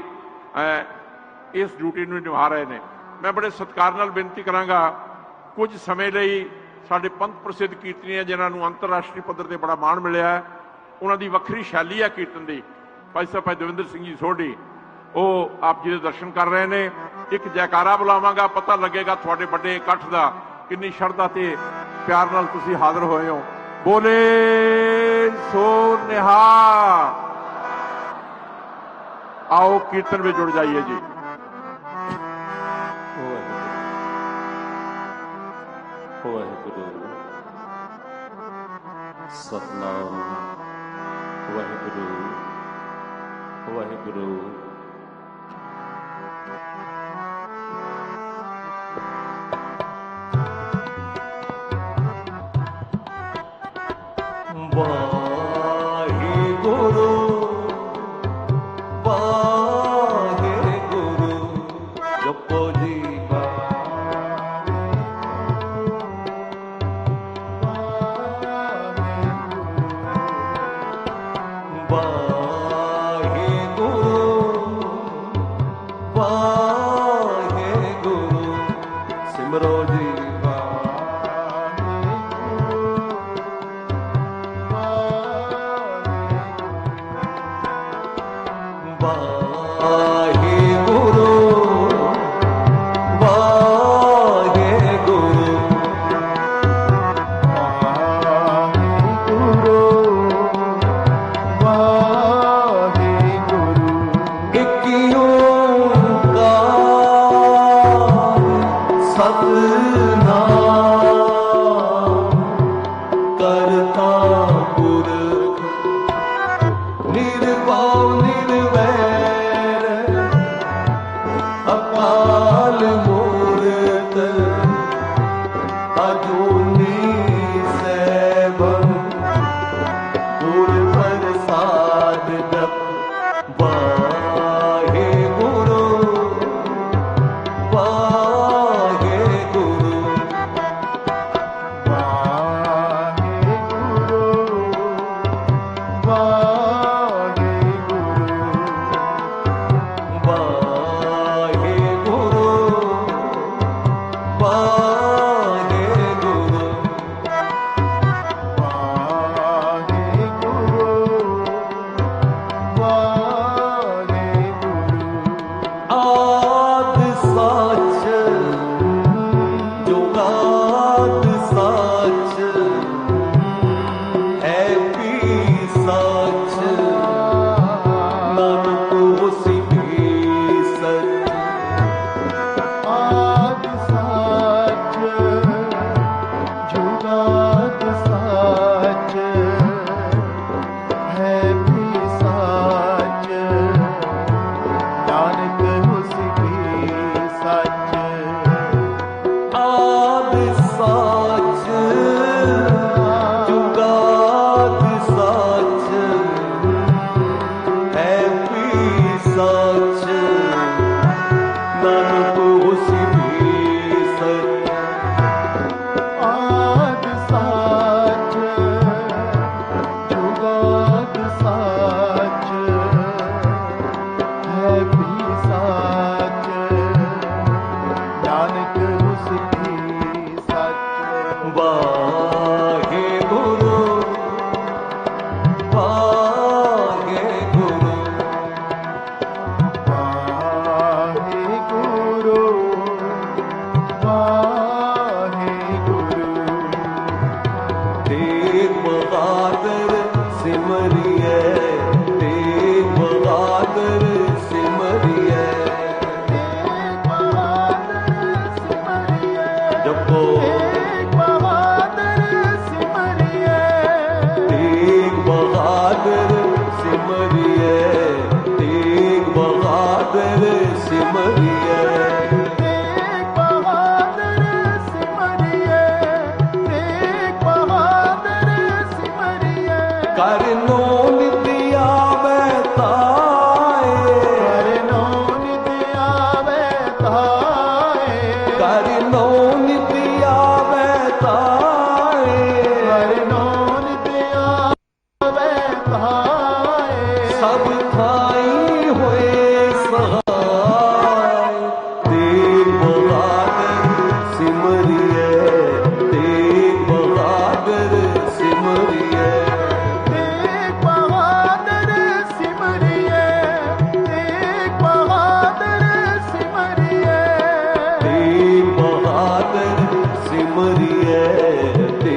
इस ड्यूटी में निभा रहे हैं। मैं बड़े सत्कार नाल बेनती करांगा, कुछ समय लई साडे पंथ प्रसिद्ध कीर्तनी जिन्होंने अंतरराष्ट्रीय पद्धर ते बड़ा माण मिलिया है, उन्होंने वक्री शैली है कीर्तन की, भाई साहब भाई दविंदर सिंह जी सोढ़ी, वो आप जी के दर्शन कर रहे हैं। एक जयकारा बुलावांगा, पता लगेगा थोड़े बड़े इकट्ठ का कितनी शरधा ते प्यार नाल तुसीं हाज़र होए हो। बोले सो निहाल। आओ कीर्तन में जुड़ जाइए जी। वाहिगुरु सतनाम वाहिगुरु वाहिगुरु। वाहिगुरु वाहिगुरु जपो जी तेग बहादुर सिमरिए जपो तेग बहादुर सिमरिए तेग बहादुर सिमरिए तेग बहादुर सिमरिए तेग बहादुर सिमरिए तेग बहादुर सिमरिए करनो नित्या बैताए करनो नित्या बैताए करनो नित्या बैताए करनो नित्या बैताए सब थाई होए सहाय तेग बहादुर सिमरिए तेग बहादुर सिमरिए तेग बहादुर सिमरिए तेग बहादुर सिमरिए तेग बहादुर सिमरिए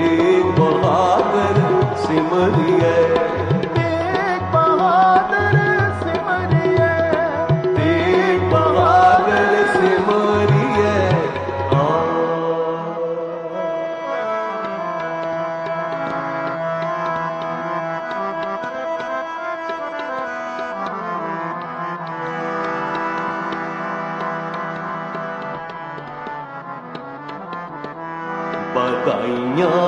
तेग बहादुर सिमरिए तेग बहादुर सिमरिए तेग बहादुर सिमरिए बधाइयां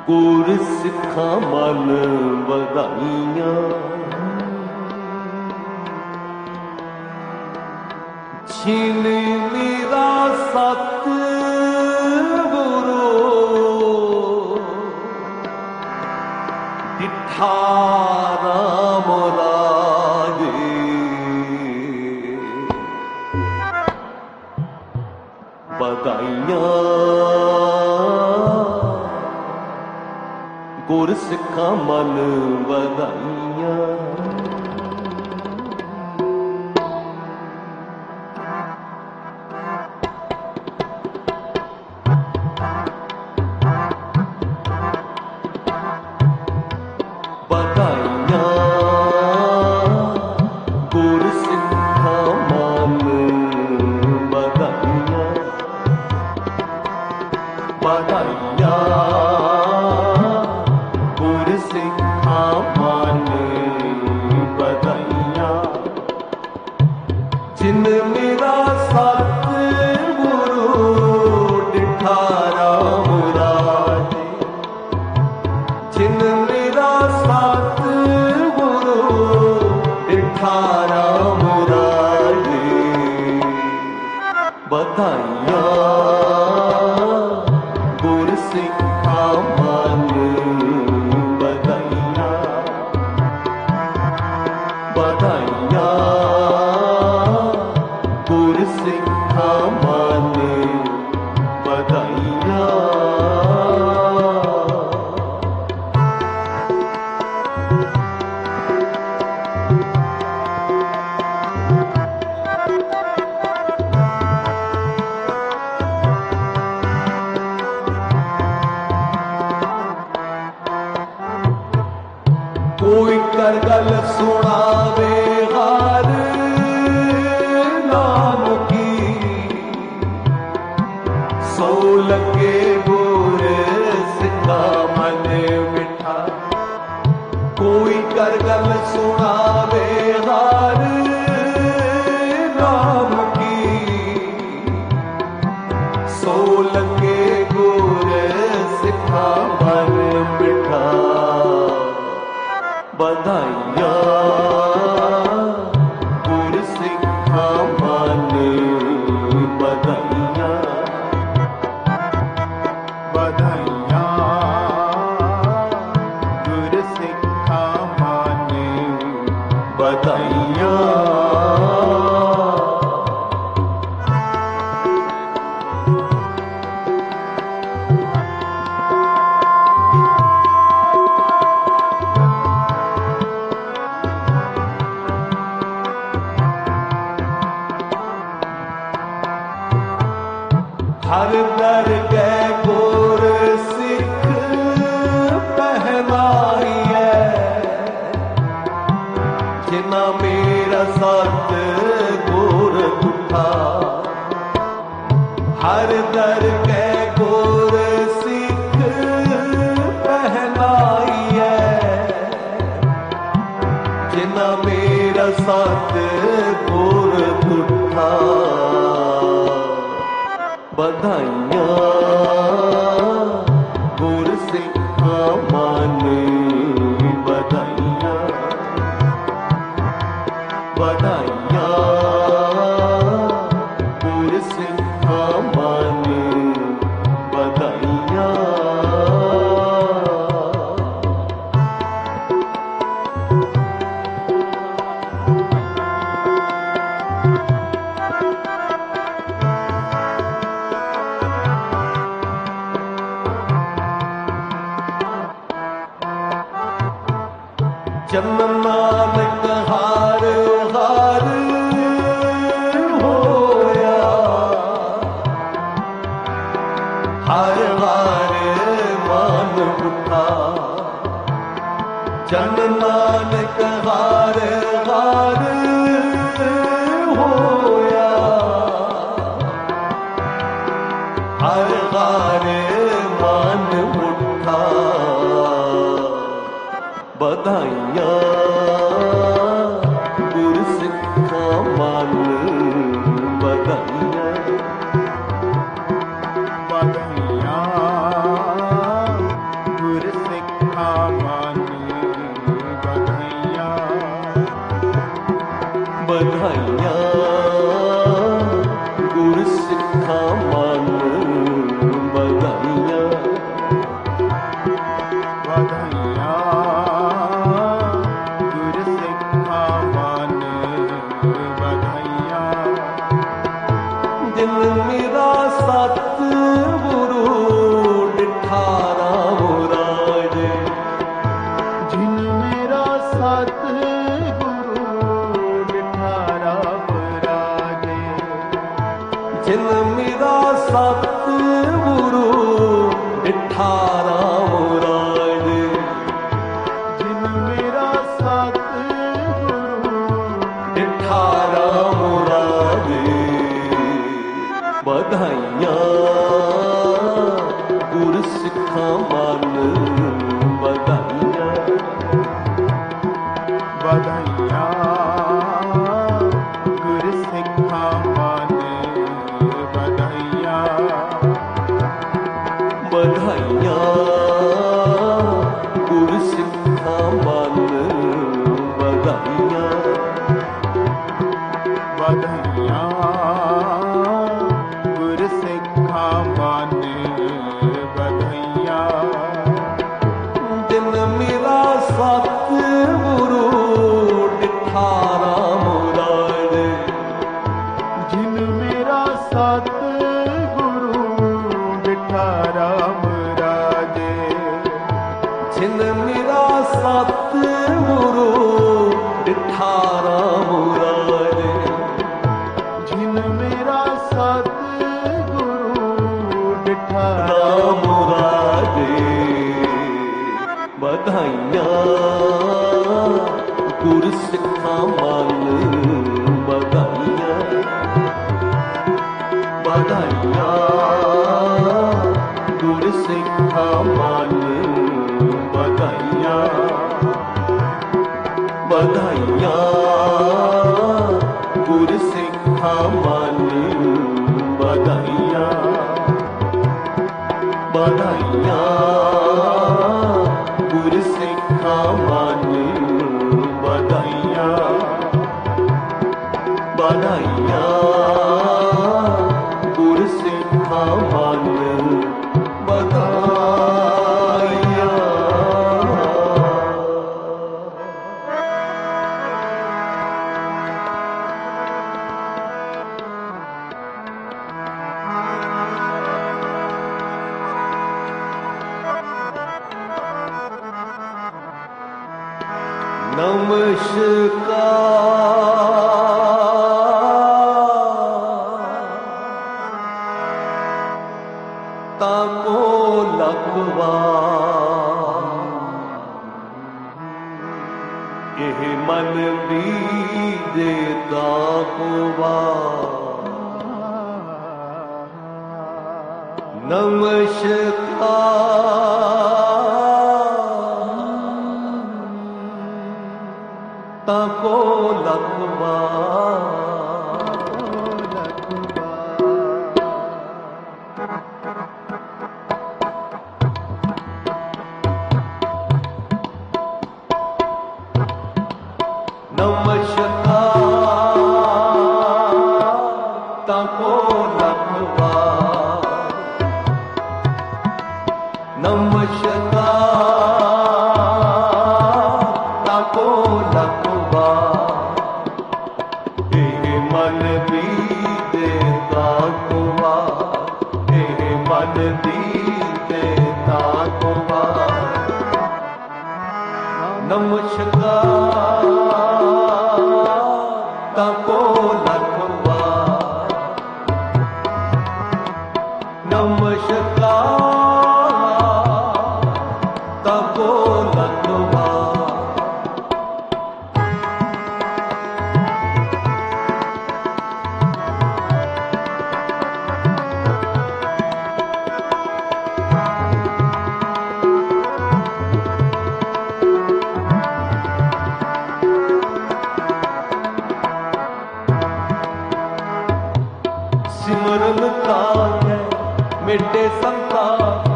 गुर सिखा मन बधाइयां छीन मेरा सत गुरु डिठा राम राजे बधाइयां गुर सिखा मन बधाइयां गुर सिखा मन बधाइयां बधाइयां गुर सिखा मन बधाइयां जिन मेरा सत गुरु डिठा राम राजे जिन मेरा सत गुरु डिठा राम राजे बधाइयां गुर सिखा मन बधाइयां बधाइयां गुर सिखा मन बधाइयां कोई कर गल सुनावे हार नाम की सो लगे बुर सिखा मन मिठा कोई कर गल सुनावे हार नाम की सो लगे बुर सिखा मन मिठा बधाइयां गुर सिखा मन बधाइयां बधाइयां गुर सिखा मन बधाइयां बधाइयाँ गुरसिखा माने बधाइयाँ बधाइयाँ गुरसिखा माने बधाइयाँ जन्म नानक हार हार होया हार हार मान उठा जन्म नानक हार हार होया हार हार मान उठा बधाइयाँ गुरसिखा मान बधाइयाँ बधाइयाँ गुरसिखा मान बधाइयाँ बधाइयाँ गुरसिखा मान बधाइयाँ बधाइयाँ गुरसिखा मान बधाइयाँ दिल मेरा सतगुरु डिठा राम राजे जिन मेरा सतगुरु डिठा राम राजे जिन मेरा सतगुरु डिठा राम राजे जिन मेरा सतगुरु डिठा राम राजे बधाइयाँ गुरसिखा मान बधाइयाँ बधाइयाँ गुरसिखा मान बधाइयाँ बधाइयाँ गुरसिखा मान बधाइयाँ बधाइयाँ गुरसिखा मान बधाइयाँ दिन मेरा सतगुरु डिठा राम राजे जिन मेरा सतगुरु डिठा राम राजे जिन मेरा सतगुरु डिठा राम राजे जिन मेरा सतगुरु डिठा राम राजे बधाइयाँ गुरसिखा मान बधाइयाँ बधाइयाँ गुरसिखा मान बधाइयाँ बधाइयाँ गुरसिखा मान बधाइयाँ बधाइयाँ गुरसिखा मान बधाइयाँ बधाइयाँ गुरसिखा मान बधाइयाँ नमस्कार ताको लखवा एह मन बीजे ताकोवा नमस्कार ताको लखवा नमस्कार ताको लख बार हे मन दीजे ताको बार हे मन दीजे ताको बार नमस्कार ताको लख बार नमस्कार ताको लख बार सिमरन कांगे मिटे संताप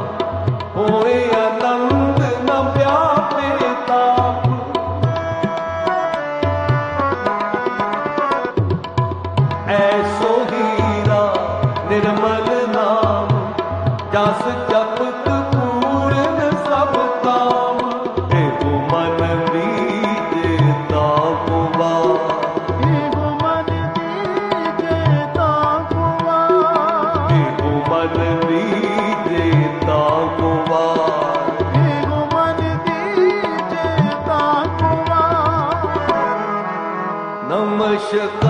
होए आनंद न व्यापे ताप ऐसो हीरा निर्मल नाम जस जपत पूर्ण सब काम एगो मन दीजे ताको बार एगो मन दीजे ताको बार एगो मन दीजे ताको बार एगो मन दीजे ताको बार नमस्कार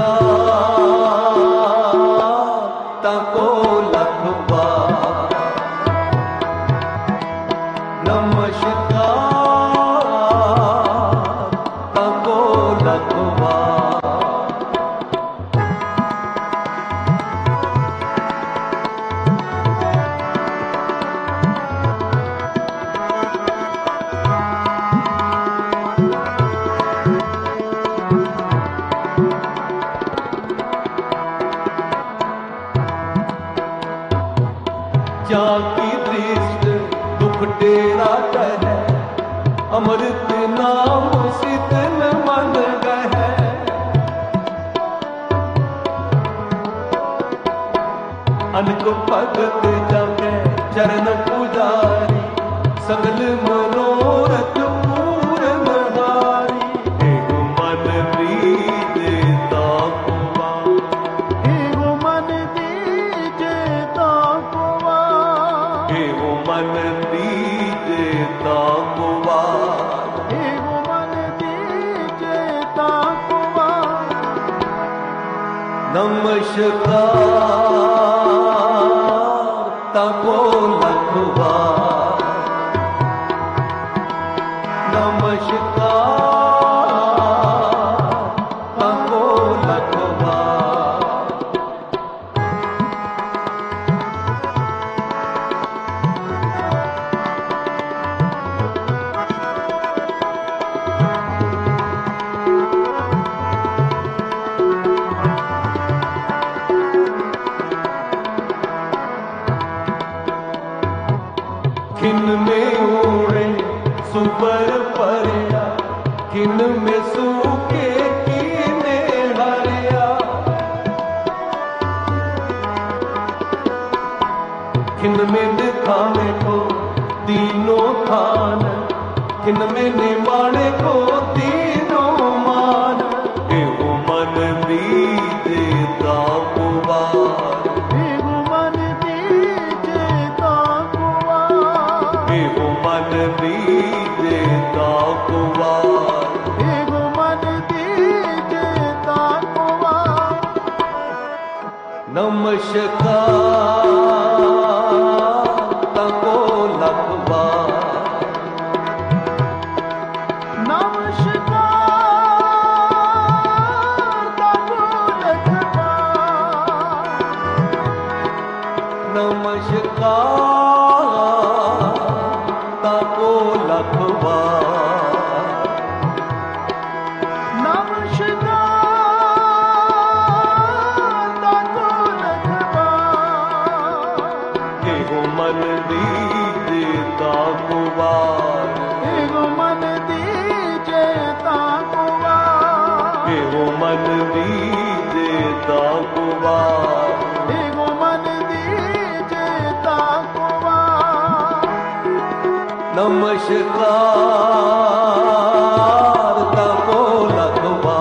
ताको लख बार नमस्कार ताको लख बार जाकी दृष्ट दुख डेरा कहे अमृत नाम शीतल मन गहे अनक भगत जाके चरण पुजारी सगल मनोरथ पूर्ण हारी एगो मन दीजे ताको बार एगो मन दीजे ताको बार एगो मन दीजे ताको बार एगो मन दीजे ताको बार नमस्कार ताको लख बार नमस्कार ताको लख बार खिन में उड़े सुपर परिया खिन में सूखे कीने हरिया खिन में दिखाने को तीनों थान खिन में निमाने को तीनों मान एगो मन दीजे ताको बार एगो मन दीजे ताको बार एगो मन दीजे ताको बार एगो मन दीजे ताको बार नमस्कार ताको लख बार नमस्कार ताको लख बार नमस्कार ताको लख बार नमस्कार ताको लख बार एगो मन दीजे ताको बार एगो मन दीजे ताको बार एगो मन दीजे ताको बार एगो मन दीजे ताको बार नमस्कार तको लखवा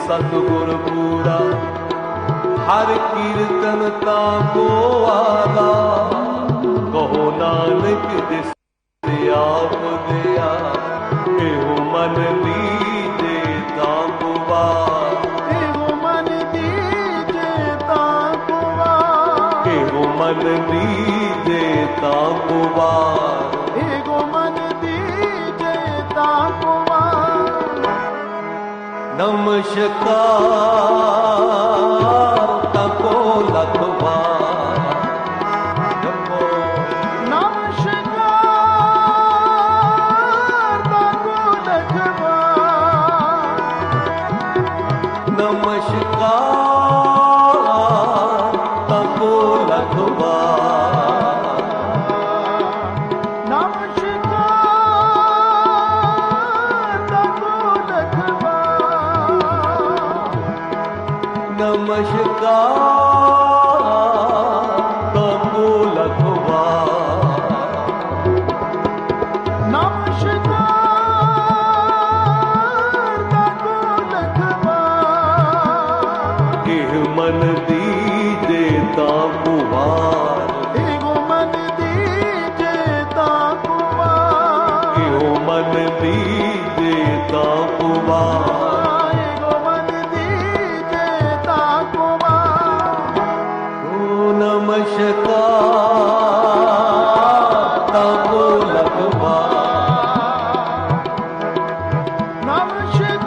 सतगुर पूरा हर कीर्तन ताको आगा कहो नानक जिस आप दिया एहो मन दीजे ताको एहो मन दीजे ताको एहो मन दीजे ताको एहो मन दीजे ताको नमस्कार तको लखवा नमस्कार तको लखवा नमस्कार तको लखवा नमस्कार तको लखवा नमस्कार तको लखवा एह मन दीजे ताको एहो मन दीजे ताको एहो मन दीजे ताको नमस्कार तको लखवा नमस्कार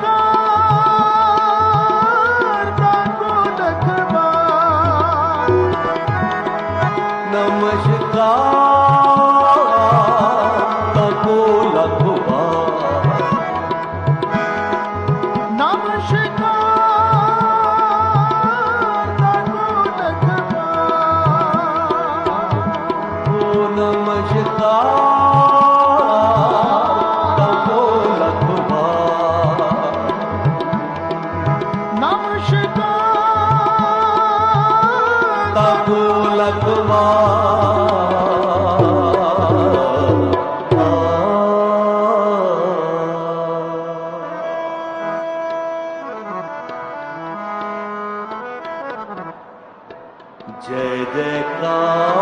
तको लखवा नमस्कार तको लखवा जय जयकार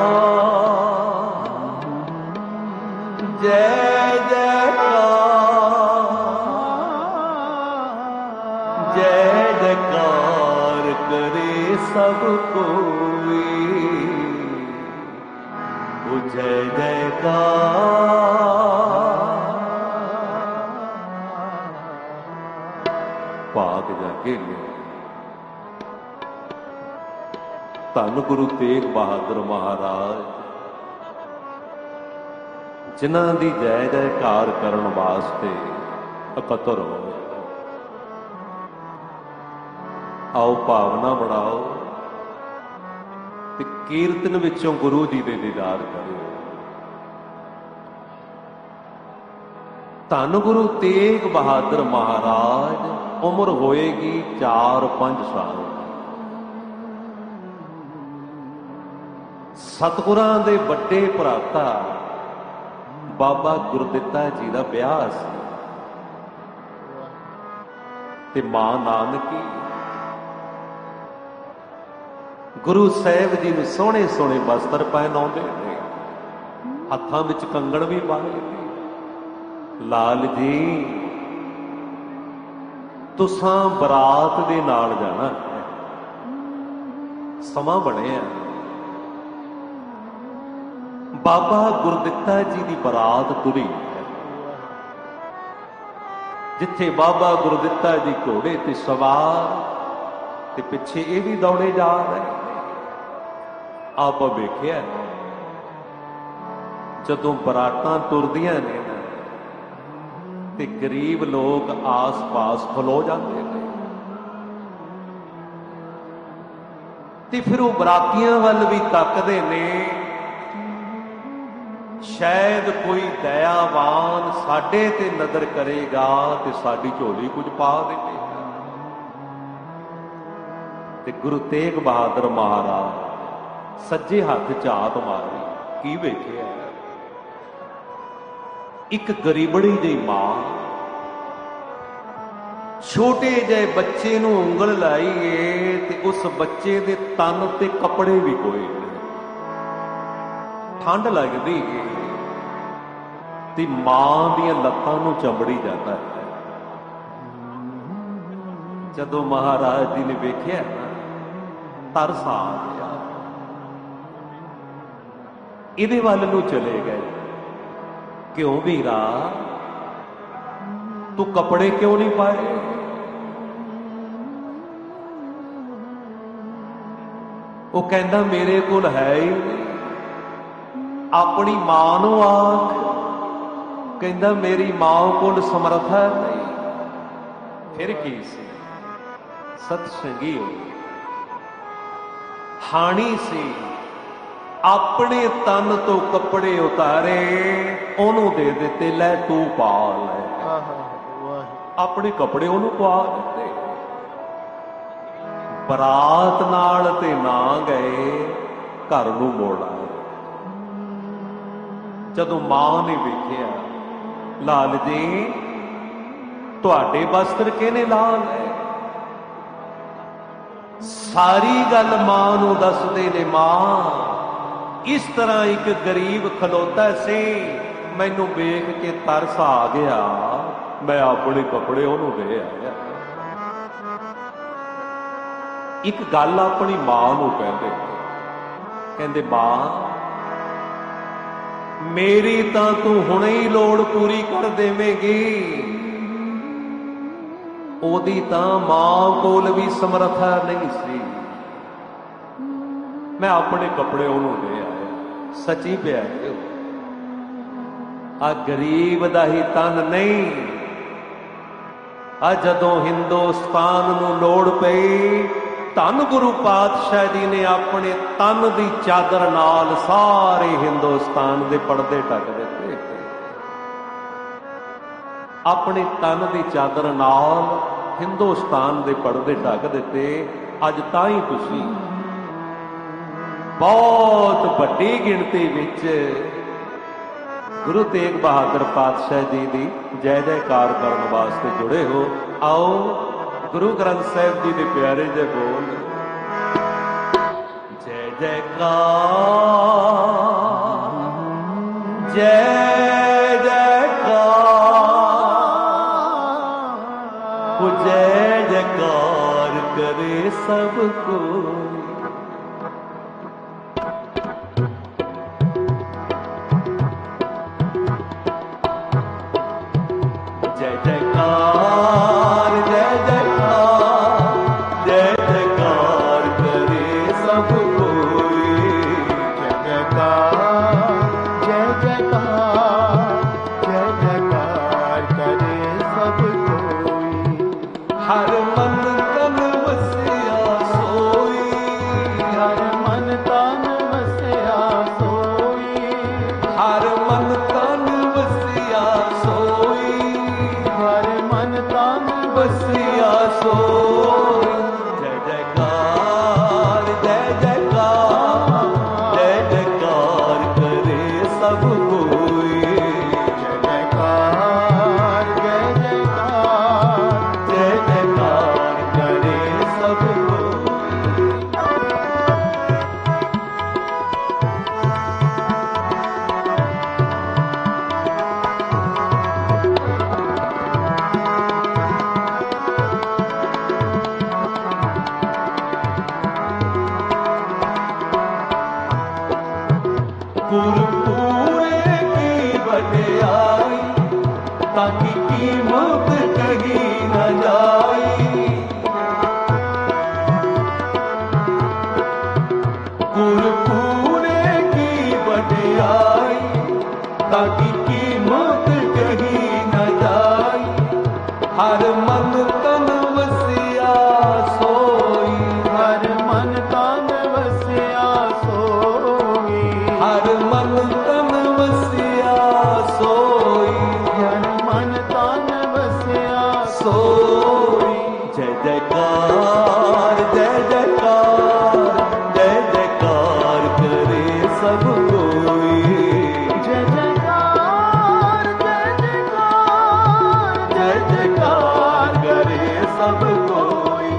जय जयकार जय जयकार करे सब कोई वो जय जयकार भाग जाके धन गुरु तेग बहादुर महाराज जिन्हां दी जय जयकार करन वास्ते इकट्ठे हो। आओ भावना बनाओ ते कीर्तन विचों गुरु जी दे दीदार करो। धन गुरु तेग बहादुर महाराज उम्र होएगी 4-5 साल। सतगुरां दे बड़े भराता बाबा गुरदित्ता जी का ब्याह सी ते मां नानकी गुरु साहिब जी नूं सोहणे सोहणे वस्त्र पहनाउंदे ने, हत्थां विच कंगण भी पाए ने। लाल जी तुसां बरात दे नाल जाना है, समा बणिया बाबा गुरदित्ता जी की बरात तुरी है। जिथे बाबा गुरदित्ता जी घोड़े ते सवार ते पिछे ये भी दौड़े जा रहे। ਆਪ ਵੇਖਿਆ ਜਦੋਂ ਬਰਾਤਾਂ ਤੁਰਦੀਆਂ ਨੇ ਨਾ ਤੇ ਗਰੀਬ ਲੋਕ ਆਸ-ਪਾਸ ਖਲੋ ਜਾਂਦੇ ਨੇ ਤੇ ਫਿਰ ਉਹ ਬਰਾਤੀਆਂ ਵੱਲ ਵੀ ਤੱਕਦੇ ਨੇ, ਸ਼ਾਇਦ ਕੋਈ ਦਇਆਵਾਨ ਸਾਡੇ ਤੇ ਨਜ਼ਰ ਕਰੇਗਾ ਤੇ ਸਾਡੀ ਝੋਲੀ ਕੁਝ ਪਾ ਦੇਵੇਗਾ। ਤੇ ਗੁਰੂ ਤੇਗ ਬਹਾਦਰ ਮਹਾਰਾਜ ਸੱਜੇ ਹੱਥ ਝਾਤ ਮਾਰੀ, ਕੀ ਵੇਖਿਆ? ਇੱਕ ਗਰੀਬੜੀ ਜਿਹੀ ਮਾਂ ਛੋਟੇ ਜਿਹੇ ਬੱਚੇ ਨੂੰ ਉਂਗਲ ਲਾਈਏ ਤੇ ਉਸ ਬੱਚੇ ਦੇ ਤਨ ਤੇ ਕੱਪੜੇ ਵੀ ਕੋਈ ਨਹੀਂ, ਠੰਡ ਲੱਗਦੀ ਏ ਤੇ ਮਾਂ ਦੀਆਂ ਲੱਤਾਂ ਨੂੰ ਚੰਬੜੀ ਜਾਂਦਾ ਹੈ। ਜਦੋਂ ਮਹਾਰਾਜ ਜੀ ਨੇ ਵੇਖਿਆ ਤਰਸ ਆ ਗਿਆ, ਇਹਦੇ ਵੱਲ ਨੂੰ ਚਲੇ ਗਏ। ਕਿਉਂ ਵੀਰਾ, ਤੂੰ ਕੱਪੜੇ ਕਿਉਂ ਨਹੀਂ ਪਾਏ? ਉਹ ਕਹਿੰਦਾ ਮੇਰੇ ਕੋਲ ਹੈ ਹੀ ਨਹੀਂ। ਆਪਣੀ ਮਾਂ ਨੂੰ ਆਖ, ਕਹਿੰਦਾ ਮੇਰੀ ਮਾਂ ਕੋਲ ਸਮਰੱਥਾ ਨਹੀਂ। ਫਿਰ ਕੀ ਸੀ? ਸਤਸੰਗੀ ਹੋ ਹਾਣੀ ਸੀ, ਆਪਣੇ ਤਨ ਤੋਂ ਕੱਪੜੇ ਉਤਾਰੇ ਉਹਨੂੰ ਦੇ ਦਿੱਤੇ, ਲੈ ਤੂੰ ਪਾ ਲੈ। ਆਪਣੇ ਕੱਪੜੇ ਉਹਨੂੰ ਪਾ ਦਿੱਤੇ। ਬਰਾਤ ਨਾਲ ਤੇ ਨਾ ਗਏ, ਘਰ ਨੂੰ ਮੋੜ ਆਏ। ਜਦੋਂ ਮਾਂ ਨੇ ਵੇਖਿਆ, ਲਾਲ ਜੀ ਤੁਹਾਡੇ ਵਸਤਰ ਕਿਹਨੇ ਲਾ ਲਏ? ਸਾਰੀ ਗੱਲ ਮਾਂ ਨੂੰ ਦੱਸਦੇ ਨੇ। ਮਾਂ, ਇਸ ਤਰ੍ਹਾਂ ਇੱਕ ਗਰੀਬ ਖਲੋਤਾ ਸੀ, ਮੈਨੂੰ ਵੇਖ ਕੇ ਤਰਸ ਆ ਗਿਆ, ਮੈਂ ਆਪਣੇ ਕੱਪੜੇ ਉਹਨੂੰ ਦੇ ਆਇਆ। ਇੱਕ ਗੱਲ ਆਪਣੀ ਮਾਂ ਨੂੰ ਕਹਿੰਦੇ ਮਾਂ, ਮੇਰੀ ਤਾਂ ਤੂੰ ਹੁਣੇ ਹੀ ਲੋੜ ਪੂਰੀ ਕਰ ਦੇਵੇਂਗੀ, ਉਹਦੀ ਤਾਂ ਮਾਂ ਕੋਲ ਵੀ ਸਮਰੱਥਾ ਨਹੀਂ ਸੀ। ਮੈਂ ਆਪਣੇ ਕੱਪੜੇ ਉਹਨੂੰ ਦੇ ਆਇਆ। ਸੱਚੀ ਪਿਆ ਆ ਗਰੀਬ ਦਾ ਹੀ ਤਨ ਨਹੀਂ। ਆ ਜਦੋਂ ਹਿੰਦੁਸਤਾਨ ਨੂੰ ਲੋੜ ਪਈ, ਧੰਨ ਗੁਰੂ ਪਾਤਸ਼ਾਹ ਜੀ ਨੇ ਆਪਣੇ ਤਨ ਦੀ ਚਾਦਰ ਨਾਲ ਸਾਰੇ ਹਿੰਦੁਸਤਾਨ ਦੇ ਪਰਦੇ ਢੱਕ ਦਿੱਤੇ। ਆਪਣੇ ਤਨ ਦੀ ਚਾਦਰ ਨਾਲ ਹਿੰਦੁਸਤਾਨ ਦੇ ਪਰਦੇ ਢੱਕ ਦਿੱਤੇ। ਅੱਜ ਤਾਂ ਹੀ ਤੁਸੀਂ ਬਹੁਤ ਵੱਡੀ ਗਿਣਤੀ ਵਿੱਚ ਗੁਰੂ ਤੇਗ ਬਹਾਦਰ ਪਾਤਸ਼ਾਹ ਜੀ ਦੀ ਜੈ ਜੈਕਾਰ ਕਰਨ ਵਾਸਤੇ ਜੁੜੇ ਹੋ। ਆਓ ਗੁਰੂ ਗ੍ਰੰਥ ਸਾਹਿਬ ਜੀ ਦੇ ਪਿਆਰੇ ਜਿਹੇ ਬੋਲ, ਜੈ ਜੈਕਾਰ, ਜੈ ਜੈਕਾਰ, ਉਹ ਜੈ ਜੈਕਾਰ ਕਰੇ ਸਭ ਕੋਈ। ਜੈ ਜੈਕਾਰ, ਜੈ ਜੈਕਾਰ, ਜੈ ਜੈਕਾਰ ਕਰੇ ਸਭ ਕੋਈ। ਜੈ ਜੈਕਾਰ, ਜੈ ਜੈਕਾਰ, ਜੈ ਜੈਕਾਰ ਕਰੇ ਸਭ ਕੋਈ। ਹਰ ਮਨ ਤਨ ਵਸਿਆ ਸੋਈ, ਹਰ ਮਨ ਤਨ ਵਸਿਆ ਸੋਈ, ਹਰ ਮਨ ਤਨ ਵਸਿਆ ਸੋਈ, ਹਰ ਮਨ ਤਨ ਵਸਿਆ ਸੋਈ। ਜੈ ਜੈਕਾਰ, ਜੈ ਜੈਕਾਰ, ਜੈ ਜੈਕਾਰ ਕਰੇ ਸਭ ਕੋਈ। ਜੈ ਜੈਕਾਰ, ਜੈ ਜੈਕਾਰ, ਜੈ ਜੈਕਾਰ ਕਰੇ ਸਭ ਕੋਈ। ਗੁਰਪੂਰੇ ਕੀ ਵਡਿਆਈ, ਤਾਂ ਕੀ ਕੀਮਤ ਕਹੀ ਨਾ ਜਾਈ। ਗੁਰਪੂਰੇ सब कोई। जय जयकार जय जयकार जय जयकार करे सब कोई।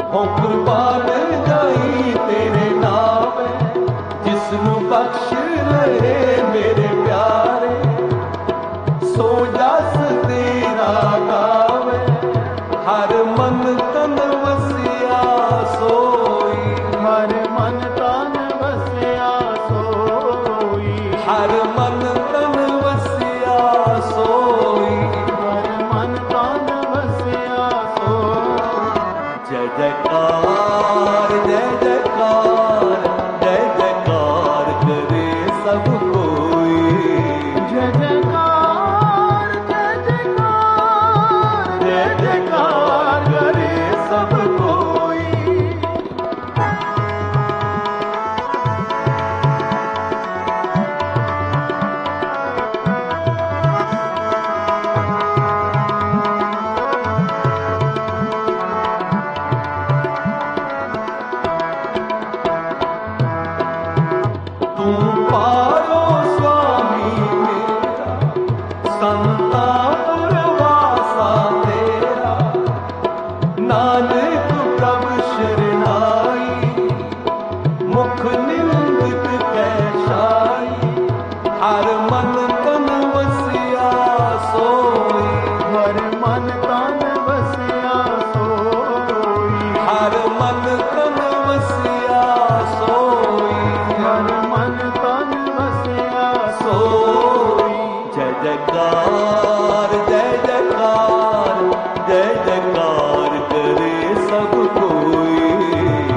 हो कुर्बान जाई तेरे नाम जिसनु बख्श रहे मेरे प्यारे, सो जस तेरा गावे हर मन तन वसिया सोई। हर मन तन वसिया सोई। हर मन तन वसिया सोई। हर मन तन वसिया सोई। जय जयकार जय जयकार जय जयकार करे सब कोई। जय जयकार जय जयकार जय जयकार करे सब कोई। तू पारो स्वामी मेरा, संता परवासा तेरा, नानक प्रभु शरणाई, मुख निंदित कैशाई, हर मन तन वसिया सोई। हर मन तन वसिया सोई। हर मन तन वसिया सोई। हर मन तन वसिया सोई। जय जयकार जय जयकार जय जयकार करे सब कोई।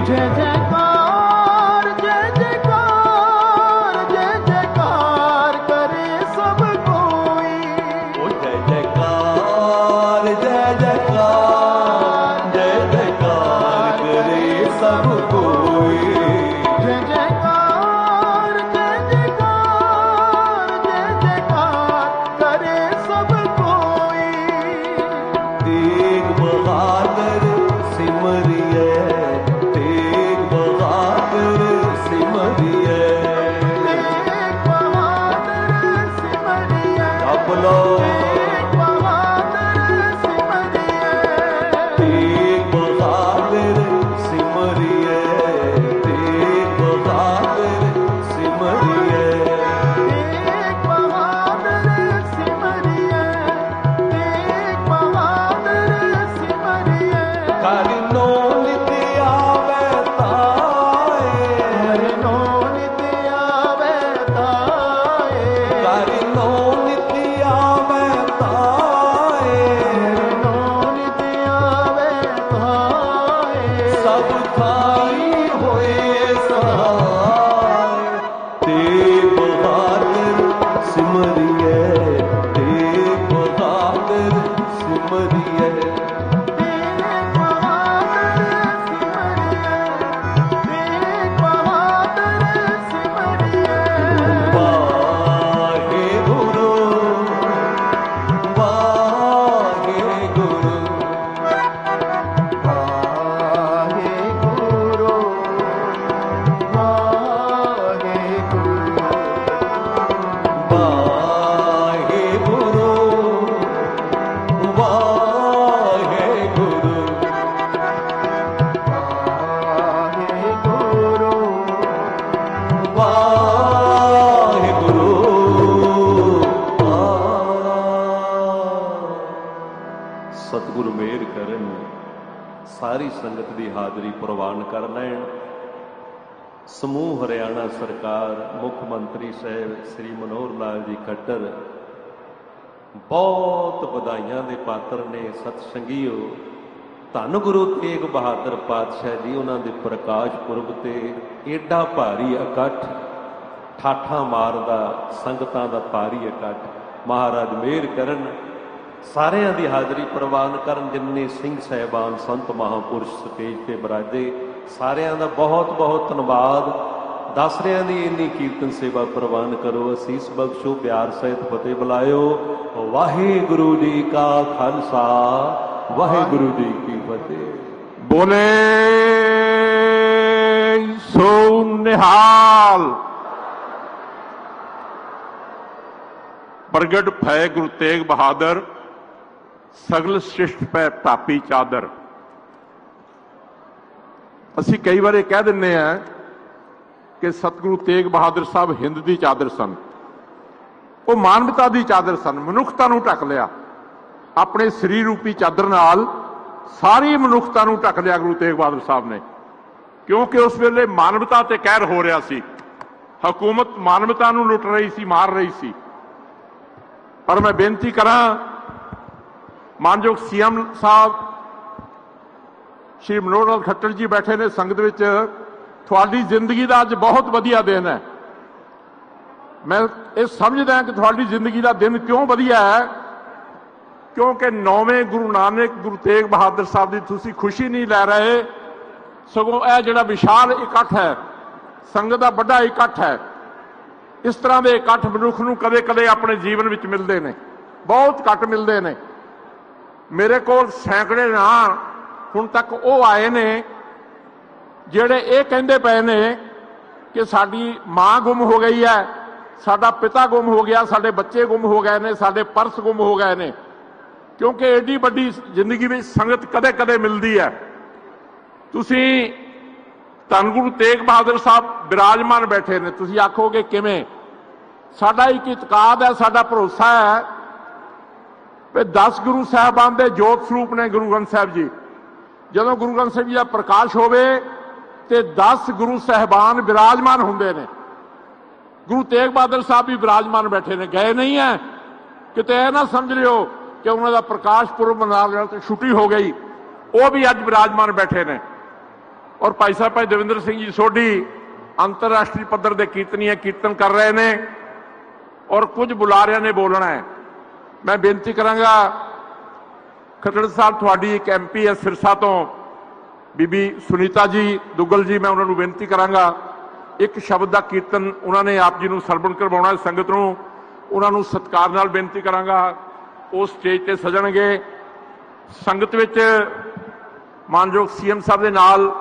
जय जयकार जय जयकार जय जयकार करे सब कोई। ओ जय जयकार जय जयकार जय जयकार करे सब कोई। जय जयकार जय जयकार जय जयकार करे सब कोई। तेग बहादुर सिमरिए, तेग बहादुर सिमरिए, तेग बहादुर सिमरिए। जप लो तेग बहादुर सिमरिए। तेग बहादुर सिमरिए, तेग बहादुर सिमरिए, तेग बहादुर सिमरिए। तेग बहादुर सिमरिए। करनो नित आवे ताए, हरिनो नित आवे ताए। करनो नित आवे ताए, हरिनो नित आवे ताए। सब थाई होए सहाय। तेग बहादुर सिमरिए, तेग बहादुर सिमरिए, तेग बहादुर सिमरिए। तेग बहादुर सिमरिए। वाहे गुरु वाहे गुरु वाहे गुरु वाहे गुरु। वाहे गुरु वाहे गुरु वाहे गुरु वाहे गुरु। सतगुरु मेहर करन, सारी संगत की हाजरी प्रवान कर लैन। समूह हरियाणा सरकार मुख मंत्री साहब श्री मनोहर लाल जी खट्टर बहुत ਵਧਾਈਆਂ ਦੇ ਪਾਤਰ ਨੇ। ਸਤਸੰਗੀਓ, ਧੰਨ ਗੁਰੂ ਤੇਗ ਬਹਾਦਰ ਪਾਤਸ਼ਾਹ ਜੀ ਉਹਨਾਂ ਦੇ ਪ੍ਰਕਾਸ਼ ਪੁਰਬ ਤੇ ਏਡਾ ਭਾਰੀ ਇਕੱਠ, ਠਾਠਾਂ ਮਾਰਦਾ ਸੰਗਤਾਂ ਦਾ ਭਾਰੀ ਇਕੱਠ। ਮਹਾਰਾਜ ਮਿਹਰ ਕਰਨ, ਸਾਰਿਆਂ ਦੀ ਹਾਜ਼ਰੀ ਪ੍ਰਵਾਨ ਕਰਨ। ਜਿੰਨੇ ਸਿੰਘ ਸਾਹਿਬਾਨ ਸੰਤ ਮਹਾਂਪੁਰਸ਼ ਸਟੇਜ ਤੇ ਬਰਾਜੇ ਸਾਰਿਆਂ ਦਾ ਬਹੁਤ ਬਹੁਤ ਧੰਨਵਾਦ। ਦਸਰਿਆਂ ਦੀ ਇੰਨੀ ਕੀਰਤਨ ਸੇਵਾ ਪ੍ਰਵਾਨ ਕਰੋ, ਅਸੀਸ ਬਖਸ਼ੋ, ਪਿਆਰ ਸਹਿਤ ਫਤਿਹ ਬੁਲਾਇਓ। ਵਾਹਿਗੁਰੂ ਜੀ ਕਾ ਖਾਲਸਾ, ਵਾਹਿਗੁਰੂ ਜੀ ਕੀ ਫਤਿਹ। ਬੋਲੇ ਸੋ ਨਿਹਾਲ। ਪ੍ਰਗਟ ਭੈ ਗੁਰੂ ਤੇਗ ਬਹਾਦਰ, ਸਗਲ ਸ੍ਰਿਸ਼ਟ ਪੈ ਤਾਪੀ ਚਾਦਰ। ਅਸੀਂ ਕਈ ਵਾਰ ਇਹ ਕਹਿ ਦਿੰਦੇ ਆ ਕਿ ਸਤਿਗੁਰੂ ਤੇਗ ਬਹਾਦਰ ਸਾਹਿਬ ਹਿੰਦ ਦੀ ਚਾਦਰ ਸਨ। ਉਹ ਮਾਨਵਤਾ ਦੀ ਚਾਦਰ ਸਨ, ਮਨੁੱਖਤਾ ਨੂੰ ਢੱਕ ਲਿਆ ਆਪਣੇ ਸਰੀਰ ਰੂਪੀ ਚਾਦਰ ਨਾਲ। ਸਾਰੀ ਮਨੁੱਖਤਾ ਨੂੰ ਢੱਕ ਲਿਆ ਗੁਰੂ ਤੇਗ ਬਹਾਦਰ ਸਾਹਿਬ ਨੇ, ਕਿਉਂਕਿ ਉਸ ਵੇਲੇ ਮਾਨਵਤਾ ਤੇ ਕਹਿਰ ਹੋ ਰਿਹਾ ਸੀ। ਹਕੂਮਤ ਮਾਨਵਤਾ ਨੂੰ ਲੁੱਟ ਰਹੀ ਸੀ, ਮਾਰ ਰਹੀ ਸੀ। ਪਰ ਮੈਂ ਬੇਨਤੀ ਕਰਾਂ ਮਾਨਯੋਗ ਸੀਐਮ ਸਾਹਿਬ ਸ਼੍ਰੀ ਮਨੋਹਰ ਲਾਲ ਖੱਟਰ ਜੀ ਬੈਠੇ ਨੇ ਸੰਗਤ ਵਿੱਚ, ਤੁਹਾਡੀ ਜ਼ਿੰਦਗੀ ਦਾ ਅੱਜ ਬਹੁਤ ਵਧੀਆ ਦਿਨ ਹੈ। ਮੈਂ ਇਹ ਸਮਝਦਾ ਕਿ ਤੁਹਾਡੀ ਜ਼ਿੰਦਗੀ ਦਾ ਦਿਨ ਕਿਉਂ ਵਧੀਆ ਹੈ, ਕਿਉਂਕਿ 9ਵੇਂ ਗੁਰੂ ਨਾਨਕ ਗੁਰੂ ਤੇਗ ਬਹਾਦਰ ਸਾਹਿਬ ਦੀ ਤੁਸੀਂ ਖੁਸ਼ੀ ਨਹੀਂ ਲੈ ਰਹੇ, ਸਗੋਂ ਇਹ ਜਿਹੜਾ ਵਿਸ਼ਾਲ ਇਕੱਠ ਹੈ, ਸੰਗਤ ਦਾ ਵੱਡਾ ਇਕੱਠ ਹੈ। ਇਸ ਤਰ੍ਹਾਂ ਦੇ ਇਕੱਠ ਮਨੁੱਖ ਨੂੰ ਕਦੇ-ਕਦੇ ਆਪਣੇ ਜੀਵਨ ਵਿੱਚ ਮਿਲਦੇ ਨੇ, ਬਹੁਤ ਘੱਟ ਮਿਲਦੇ ਨੇ। ਮੇਰੇ ਕੋਲ ਸੈਂਕੜੇ ਨਾਂ ਹੁਣ ਤੱਕ ਉਹ ਆਏ ਨੇ ਜਿਹੜੇ ਇਹ ਕਹਿੰਦੇ ਪਏ ਨੇ ਕਿ ਸਾਡੀ ਮਾਂ ਗੁੰਮ ਹੋ ਗਈ ਹੈ, ਸਾਡਾ ਪਿਤਾ ਗੁੰਮ ਹੋ ਗਿਆ, ਸਾਡੇ ਬੱਚੇ ਗੁੰਮ ਹੋ ਗਏ ਨੇ, ਸਾਡੇ ਪਰਸ ਗੁੰਮ ਹੋ ਗਏ ਨੇ। ਕਿਉਂਕਿ ਐਡੀ ਵੱਡੀ ਜ਼ਿੰਦਗੀ ਵਿੱਚ ਸੰਗਤ ਕਦੇ-ਕਦੇ ਮਿਲਦੀ ਹੈ। ਤੁਸੀਂ ਧੰਨ ਗੁਰੂ ਤੇਗ ਬਹਾਦਰ ਸਾਹਿਬ ਬਿਰਾਜਮਾਨ ਬੈਠੇ ਨੇ, ਤੁਸੀਂ ਆਖੋਗੇ ਕਿਵੇਂ? ਸਾਡਾ ਇੱਕ ਇਤਕਾਦ ਹੈ, ਸਾਡਾ ਭਰੋਸਾ ਹੈ ਕਿ 10 ਗੁਰੂ ਸਾਹਿਬਾਨ ਦੇ ਜੋਤ ਸਰੂਪ ਨੇ ਗੁਰੂ ਗ੍ਰੰਥ ਸਾਹਿਬ ਜੀ। ਜਦੋਂ ਗੁਰੂ ਗ੍ਰੰਥ ਸਾਹਿਬ ਜੀ ਦਾ ਪ੍ਰਕਾਸ਼ ਹੋਵੇ ਤੇ 10 ਗੁਰੂ ਸਾਹਿਬਾਨ ਬਿਰਾਜਮਾਨ ਹੁੰਦੇ ਨੇ। ਗੁਰੂ ਤੇਗ ਬਹਾਦਰ ਸਾਹਿਬ ਵੀ ਬਿਰਾਜਮਾਨ ਬੈਠੇ ਨੇ, ਗਏ ਨਹੀਂ ਹੈ। ਕਿਤੇ ਇਹ ਨਾ ਸਮਝ ਲਿਓ ਕਿ ਉਹਨਾਂ ਦਾ ਪ੍ਰਕਾਸ਼ ਪੁਰਬ ਮਨਾ ਲਿਆ ਤੇ ਛੁੱਟੀ ਹੋ ਗਈ, ਉਹ ਵੀ ਅੱਜ ਬਿਰਾਜਮਾਨ ਬੈਠੇ ਨੇ। ਔਰ ਭਾਈ ਸਾਹਿਬ ਭਾਈ ਦਵਿੰਦਰ ਸਿੰਘ ਜੀ ਸੋਢੀ ਅੰਤਰਰਾਸ਼ਟਰੀ ਪੱਧਰ ਦੇ ਕੀਰਤਨੀਏ ਕੀਰਤਨ ਕਰ ਰਹੇ ਨੇ ਔਰ ਕੁਝ ਬੁਲਾਰਿਆਂ ਨੇ ਬੋਲਣਾ ਹੈ। ਮੈਂ ਬੇਨਤੀ ਕਰਾਂਗਾ ਖੱਟੜ ਸਾਹਿਬ, ਤੁਹਾਡੀ ਇੱਕ MP ਹੈ ਸਿਰਸਾ ਤੋਂ, ਬੀਬੀ ਸੁਨੀਤਾ ਜੀ ਦੁੱਗਲ ਜੀ, ਮੈਂ ਉਹਨਾਂ ਨੂੰ ਬੇਨਤੀ ਕਰਾਂਗਾ ਇੱਕ ਸ਼ਬਦ ਦਾ ਕੀਰਤਨ ਉਹਨਾਂ ਨੇ ਆਪ ਜੀ ਨੂੰ ਸਰਵਣ ਕਰਵਾਉਣਾ ਸੰਗਤ ਨੂੰ। ਉਹਨਾਂ ਨੂੰ ਸਤਿਕਾਰ ਨਾਲ ਬੇਨਤੀ ਕਰਾਂਗਾ ਉਹ ਸਟੇਜ ਤੇ ਸਜਣਗੇ। ਸੰਗਤ ਵਿੱਚ ਮਾਨਯੋਗ CM ਸਾਹਿਬ ਦੇ ਨਾਲ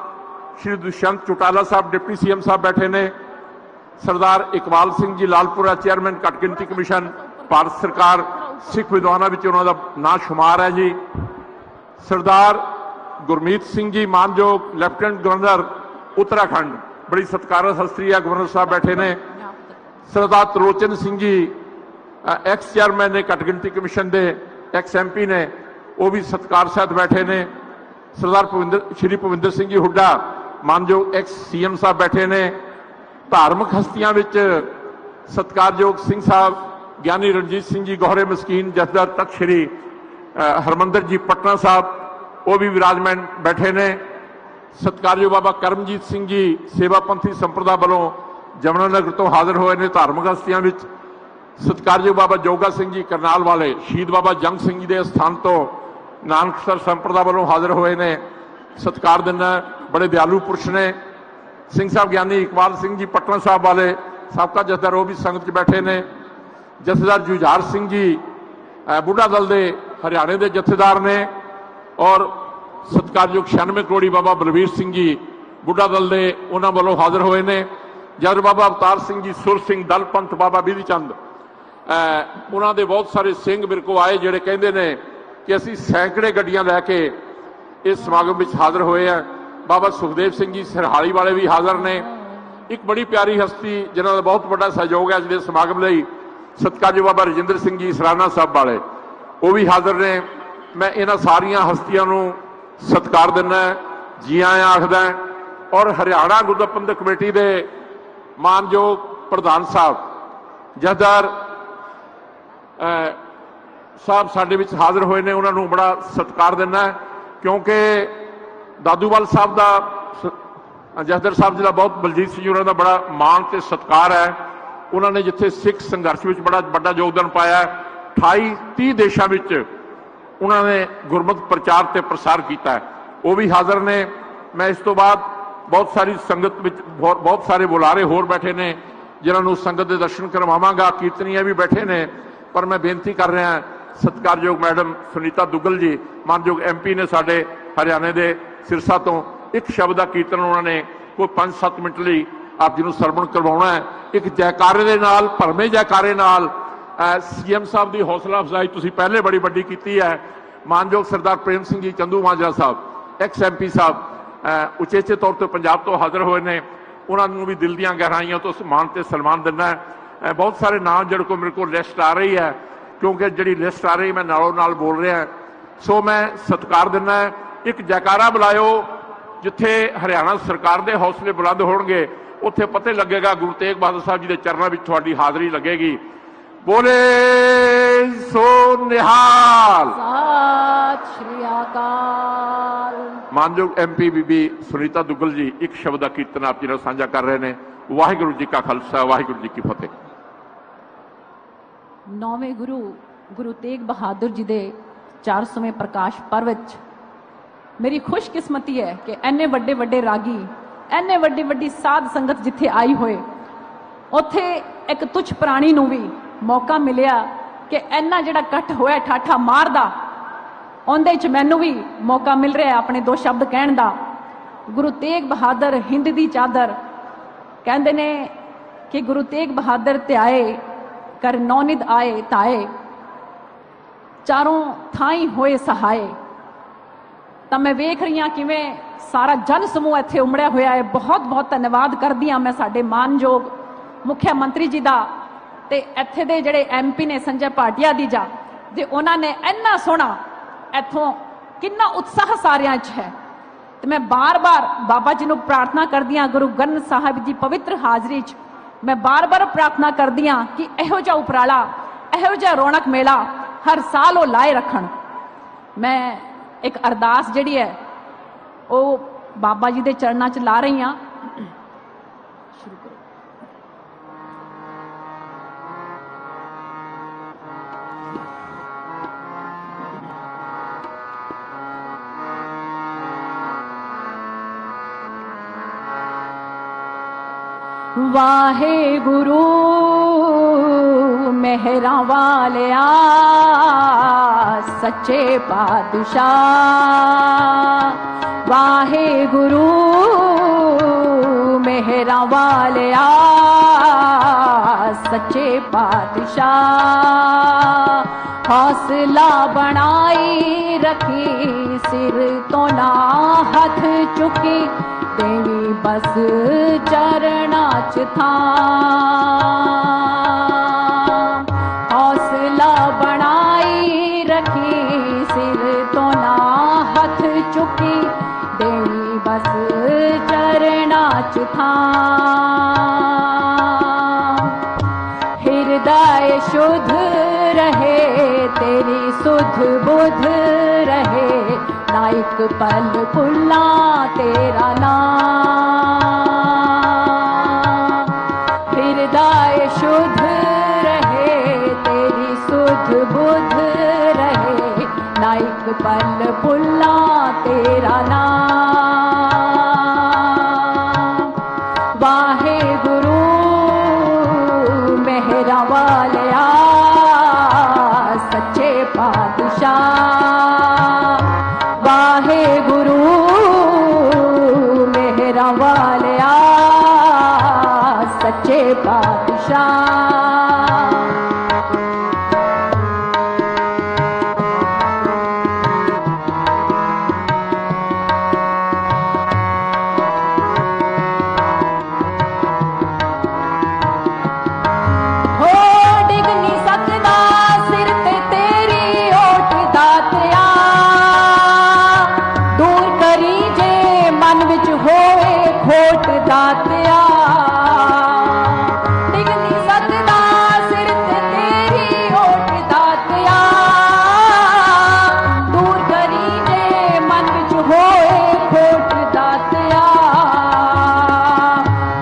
ਸ਼੍ਰੀ ਦੁਸ਼ਯੰਤ ਚੌਟਾਲਾ ਸਾਹਿਬ ਡਿਪਟੀ CM ਸਾਹਿਬ ਬੈਠੇ ਨੇ। ਸਰਦਾਰ ਇਕਬਾਲ ਸਿੰਘ ਜੀ ਲਾਲਪੁਰਾ ਚੇਅਰਮੈਨ ਘੱਟ ਗਿਣਤੀ ਕਮਿਸ਼ਨ ਭਾਰਤ ਸਰਕਾਰ, ਸਿੱਖ ਵਿਦਵਾਨਾਂ ਵਿੱਚ ਉਹਨਾਂ ਦਾ ਨਾਂ ਸ਼ੁਮਾਰ ਹੈ ਜੀ। ਸਰਦਾਰ ਗੁਰਮੀਤ ਸਿੰਘ ਜੀ ਮਾਨਯੋਗ ਲੈਫਟੀਨੈਂਟ ਗਵਰਨਰ ਉੱਤਰਾਖੰਡ, ਬੜੀ ਸਤਿਕਾਰਤ ਹਸਤੀ ਹੈ, ਗਵਰਨਰ ਸਾਹਿਬ ਬੈਠੇ ਨੇ। ਸਰਦਾਰ ਤਲੋਚਨ ਸਿੰਘ ਜੀ ਐਕਸ ਚੇਅਰਮੈਨ ਨੇ ਘੱਟ ਗਿਣਤੀ ਕਮਿਸ਼ਨ ਦੇ, ਐਕਸ MP ਨੇ, ਉਹ ਵੀ ਸਤਿਕਾਰ ਸਹਿਤ ਬੈਠੇ ਨੇ। ਸਰਦਾਰ ਸ਼੍ਰੀ ਭਵਿੰਦਰ ਸਿੰਘ ਜੀ ਹੁੱਡਾ ਮਾਨਯੋਗ ਐਕਸ CM ਸਾਹਿਬ ਬੈਠੇ ਨੇ। ਧਾਰਮਿਕ ਹਸਤੀਆਂ ਵਿੱਚ ਸਤਿਕਾਰਯੋਗ ਸਿੰਘ ਸਾਹਿਬ ਗਿਆਨੀ ਰਣਜੀਤ ਸਿੰਘ ਜੀ ਗੋਹਰੇ ਮਸਕੀਨ, ਜਥੇਦਾਰ ਤਖਤ ਸ਼੍ਰੀ ਹਰਮੰਦਰ ਜੀ ਪਟਨਾ ਸਾਹਿਬ, ਉਹ ਵੀ ਵਿਰਾਜਮਾਨ ਬੈਠੇ ਨੇ। ਸਤਿਕਾਰਯੋਗ ਬਾਬਾ ਕਰਮਜੀਤ ਸਿੰਘ ਜੀ ਸੇਵਾ ਪੰਥੀ ਸੰਪਰਦਾ ਵੱਲੋਂ ਜਮਨਾ ਨਗਰ ਤੋਂ ਹਾਜ਼ਰ ਹੋਏ ਨੇ। ਧਾਰਮਿਕ ਹਸਤੀਆਂ ਵਿੱਚ ਸਤਿਕਾਰਯੋਗ ਬਾਬਾ ਜੋਗਾ ਸਿੰਘ ਜੀ ਕਰਨਾਲ ਵਾਲੇ, ਸ਼ਹੀਦ ਬਾਬਾ ਜੰਗ ਸਿੰਘ ਜੀ ਦੇ ਸਥਾਨ ਤੋਂ ਨਾਨਕਸਰ ਸੰਪਰਦਾ ਵੱਲੋਂ ਹਾਜ਼ਰ ਹੋਏ ਨੇ। ਸਤਿਕਾਰ ਦਿੰਦਾ, ਬੜੇ ਦਿਆਲੂ ਪੁਰਸ਼ ਨੇ। ਸਿੰਘ ਸਾਹਿਬ ਗਿਆਨੀ ਇਕਬਾਲ ਸਿੰਘ ਜੀ ਪਟਨਾ ਸਾਹਿਬ ਵਾਲੇ ਸਾਬਕਾ ਜਥੇਦਾਰ, ਉਹ ਵੀ ਸੰਗਤ 'ਚ ਬੈਠੇ ਨੇ। ਜਥੇਦਾਰ ਜੁਝਾਰ ਸਿੰਘ ਜੀ ਬੁੱਢਾ ਦਲ ਦੇ ਹਰਿਆਣੇ ਦੇ ਜਥੇਦਾਰ ਨੇ। ਔਰ ਸਤਿਕਾਰਯੋਗ 96 ਕਰੋੜੀ ਬਾਬਾ ਬਲਵੀਰ ਸਿੰਘ ਜੀ ਬੁੱਢਾ ਦਲ ਦੇ, ਉਹਨਾਂ ਵੱਲੋਂ ਹਾਜ਼ਰ ਹੋਏ ਨੇ। ਜਦ ਬਾਬਾ ਅਵਤਾਰ ਸਿੰਘ ਜੀ ਸੁਰ ਸਿੰਘ ਦਲ ਪੰਥ, ਬਾਬਾ ਬਿਧੀ ਚੰਦ, ਉਹਨਾਂ ਦੇ ਬਹੁਤ ਸਾਰੇ ਸਿੰਘ ਬਿਰਕੋ ਆਏ ਜਿਹੜੇ ਕਹਿੰਦੇ ਨੇ ਕਿ ਅਸੀਂ ਸੈਂਕੜੇ ਗੱਡੀਆਂ ਲੈ ਕੇ ਇਸ ਸਮਾਗਮ ਵਿੱਚ ਹਾਜ਼ਰ ਹੋਏ ਆ। ਬਾਬਾ ਸੁਖਦੇਵ ਸਿੰਘ ਜੀ ਸਰਹਾਲੀ ਵਾਲੇ ਵੀ ਹਾਜ਼ਰ ਨੇ। ਇੱਕ ਬੜੀ ਪਿਆਰੀ ਹਸਤੀ ਜਿਨ੍ਹਾਂ ਦਾ ਬਹੁਤ ਵੱਡਾ ਸਹਿਯੋਗ ਹੈ ਅੱਜ ਦੇ ਸਮਾਗਮ ਲਈ, ਸਤਿਕਾਰਯੋਗ ਬਾਬਾ ਰਜਿੰਦਰ ਸਿੰਘ ਜੀ ਸਰਾਣਾ ਸਾਹਿਬ ਵਾਲੇ, ਉਹ ਵੀ ਹਾਜ਼ਰ ਨੇ। ਮੈਂ ਇਹਨਾਂ ਸਾਰੀਆਂ ਹਸਤੀਆਂ ਨੂੰ ਸਤਿਕਾਰ ਦਿੰਦਾ, ਜੀ ਆਇਆਂ ਆਖਦਾ। ਔਰ ਹਰਿਆਣਾ ਗੁਰਦੁਆਰਾ ਪ੍ਰਬੰਧਕ ਕਮੇਟੀ ਦੇ ਮਾਨਯੋਗ ਪ੍ਰਧਾਨ ਸਾਹਿਬ ਜਥੇਦਾਰ ਸਾਹਿਬ ਸਾਡੇ ਵਿੱਚ ਹਾਜ਼ਰ ਹੋਏ ਨੇ, ਉਹਨਾਂ ਨੂੰ ਬੜਾ ਸਤਿਕਾਰ ਦਿੰਦਾ, ਕਿਉਂਕਿ ਦਾਦੂਵਾਲ ਸਾਹਿਬ ਦਾ ਜਥੇਦਾਰ ਸਾਹਿਬ ਜੀ ਦਾ ਬਹੁਤ, ਬਲਜੀਤ ਸਿੰਘ ਜੀ ਉਹਨਾਂ ਦਾ ਬੜਾ ਮਾਣ ਤੇ ਸਤਿਕਾਰ ਹੈ। ਉਹਨਾਂ ਨੇ ਜਿੱਥੇ ਸਿੱਖ ਸੰਘਰਸ਼ ਵਿੱਚ ਬੜਾ ਵੱਡਾ ਯੋਗਦਾਨ ਪਾਇਆ, 28-30 ਦੇਸ਼ਾਂ ਵਿੱਚ ਉਹਨਾਂ ਨੇ ਗੁਰਮਤਿ ਪ੍ਰਚਾਰ ਤੇ ਪ੍ਰਸਾਰ ਕੀਤਾ, ਉਹ ਵੀ ਹਾਜ਼ਰ ਨੇ। ਮੈਂ ਇਸ ਤੋਂ ਬਾਅਦ बहुत सारी संगत विच बहुत सारे बुलारे होर बैठे ने जिन्होंने संगत के दर्शन करवावांगा, कीर्तनीय भी बैठे ने, पर मैं बेनती कर रहा सत्कारयोग मैडम सुनीता दुग्गल जी मानयोग MP ने साडे हरियाणे के सिरसा तो एक शब्द का कीर्तन उन्होंने कोई 5-7 मिनट लिए आप जी को सरवण करवाना है। एक जयकारे के नाल, भरमे जयकारे नाल CM साहब की हौसला अफजाई तुसीं पहले बड़ी वड्डी की है। मानयोग सरदार प्रेम सिंह जी चंदू माजरा साहब एक्स MP साहब उचेचे तौर पर पंजाब तो हाजिर हुए हैं, उन्होंने भी दिल दियां गहराइयों तो मान से सन्मान देना है। बहुत सारे नाम जिहड़े को मेरे को लिस्ट आ रही है, क्योंकि जी लिस्ट आ रही मैं नालों नाल बोल रहा, सो मैं सत्कार देना है। एक जयकारा बुलायो जिथे हरियाणा सरकार के हौसले बुलंद होणगे, उत्थे पता लगेगा गुरु तेग बहादुर साहब जी के चरणों में थोड़ी हाज़री लगेगी। बोले सो निहाल। सत श्री अकाल। मानयोग MP बीबी सुनीता दुग्गल जी एक शब्द का कीर्तन आप जी साझा कर रहे हैं। वाहिगुरू जी का खालसा, वाहिगुरू जी की फतेह। 9वें गुरु तेग बहादुर जी के 400वें प्रकाश पर्व मेरी खुशकिस्मती है कि इन्ने वड्डे वड्डे रागी, इन्ने वड्डी वड्डी साध संगत जिथे आई होए, उत्थे एक तुच्छ प्राणी नूं भी मौका मिलिया कि इन्ना जिहड़ा कट्ठ होया ठाठा मारदा, उहदे च मैनूं भी मौका मिल रहा है अपने 2 शब्द कहण दा। गुरु तेग बहादुर हिंद दी चादर कहंदे ने कि गुरु तेग बहादुर त्याए कर नौनिद आए ताए, चारों थाई होए सहाय। तो मैं वेख रही हाँ किवें सारा जन समूह इत्थे उमड़िया होया है। बहुत बहुत धन्यवाद करदी हाँ मैं साडे मानयोग मुख्य मंत्री जी दा ते इत्थे दे जिहड़े MP ने संजय भाटिया दी जा, जे उन्होंने इन्ना सोहना इत्थों कितना उत्साह सारियां च है। तो मैं बार बार बाबा जी नूं प्रार्थना करदी हाँ, गुरु ग्रंथ साहिब जी पवित्र हाजरी च मैं बार बार प्रार्थना करदी हाँ कि इहो जिहा उपराला, इहो जिहा रौनक मेला हर साल वो लाए रखण। मैं एक अरदास जिहड़ी है वो बाबा जी के चरणों च ला रही हाँ। शुरू करो। वाहे गुरु मेहरा वालिया सच्चे पातशाह, वाहे गुरु मेहरा वालिया सच्चे पातशाह। हौसला बनाई रखी सिर तो ना हथ चुकी, तेरी बस चरना च था। हौसला बनाई रखी सिर तो ना हथ चुकी, तेरी बस चरना च था। हृदय शुद्ध रहे तेरी सुध बुध रहे, नाइक पल पुल्ला तेरा नाम। हृदय शुद्ध रहे तेरी सुध बुध रहे, नाइक पल पुल्ला तेरा नाम। वाहे गुरु मेहरा वालिया सच्चे पातशाह, वाहे गुरु मेहरा वालिया सच्चे पातशाह। दातिया डिग नहीं सकदा सिर ते तेरी ओट दातिया, दूर करी जे मन विच होए खोट दातिया।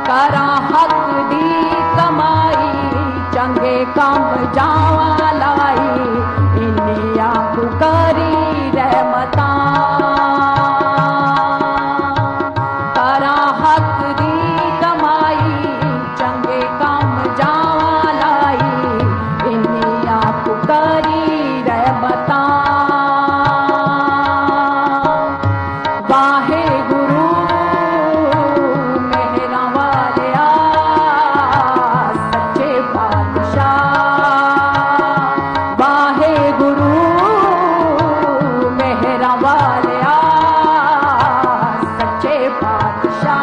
करा हक दी कमाई चंगे काम जावा लाई, इन्नी आंख करी रहमतां। करा हक दी कमाई चंगे काम जावा लाई इन्नी आप करी रह बता वाहे गुरु मेहरा वालिया सच्चे पातशाह वाहे गुरु मेहरा वालिया सच्चे पातशाह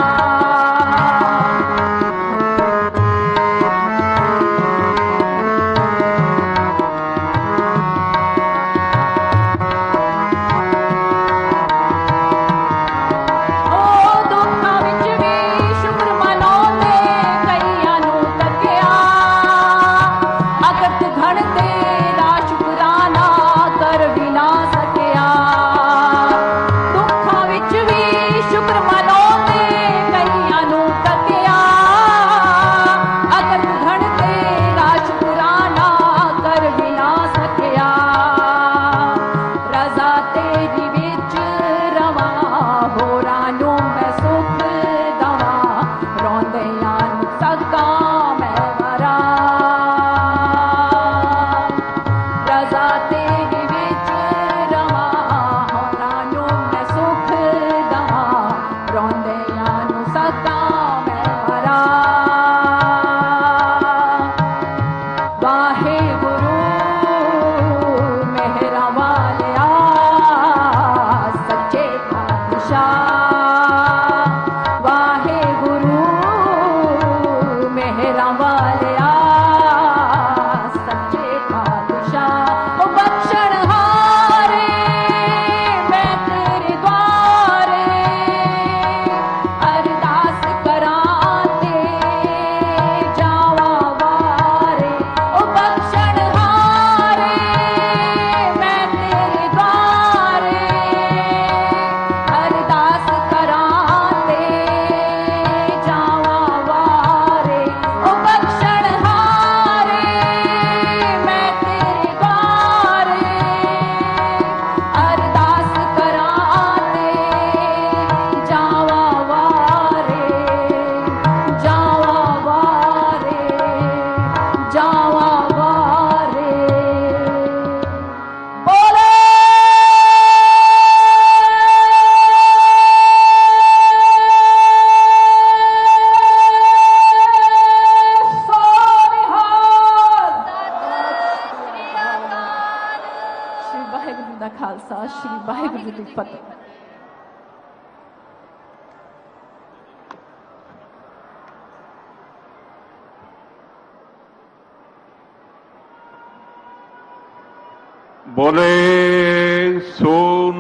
बोले सो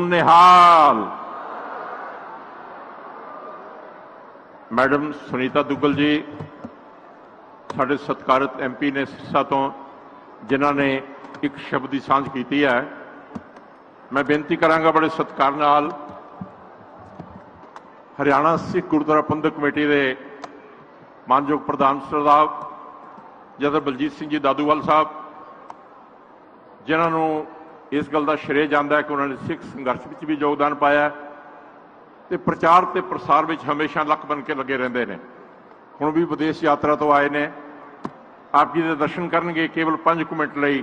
निहाल। मैडम सुनीता दुग्गल जी साढ़े सत्कारत MP ने सिरसा तो जिन्हों ने एक शब्द की सांझ की है, मैं बेनती करांगा बड़े सत्कार नाल हरियाणा सिख गुरुद्वारा प्रबंधक कमेटी के मानयोग प्रधान सरदार जदर बलजीत सिंह जी दादूवाल साहब जिन्होंने इस गल का श्रेय जाता है कि उन्होंने सिख संघर्ष में भी योगदान पाया तो प्रचार ते प्रसार में हमेशा लक बन के लगे रहते हैं। हुण भी विदेश यात्रा तो आए ने, आप जी के दर्शन करनगे केवल 5 मिनट लई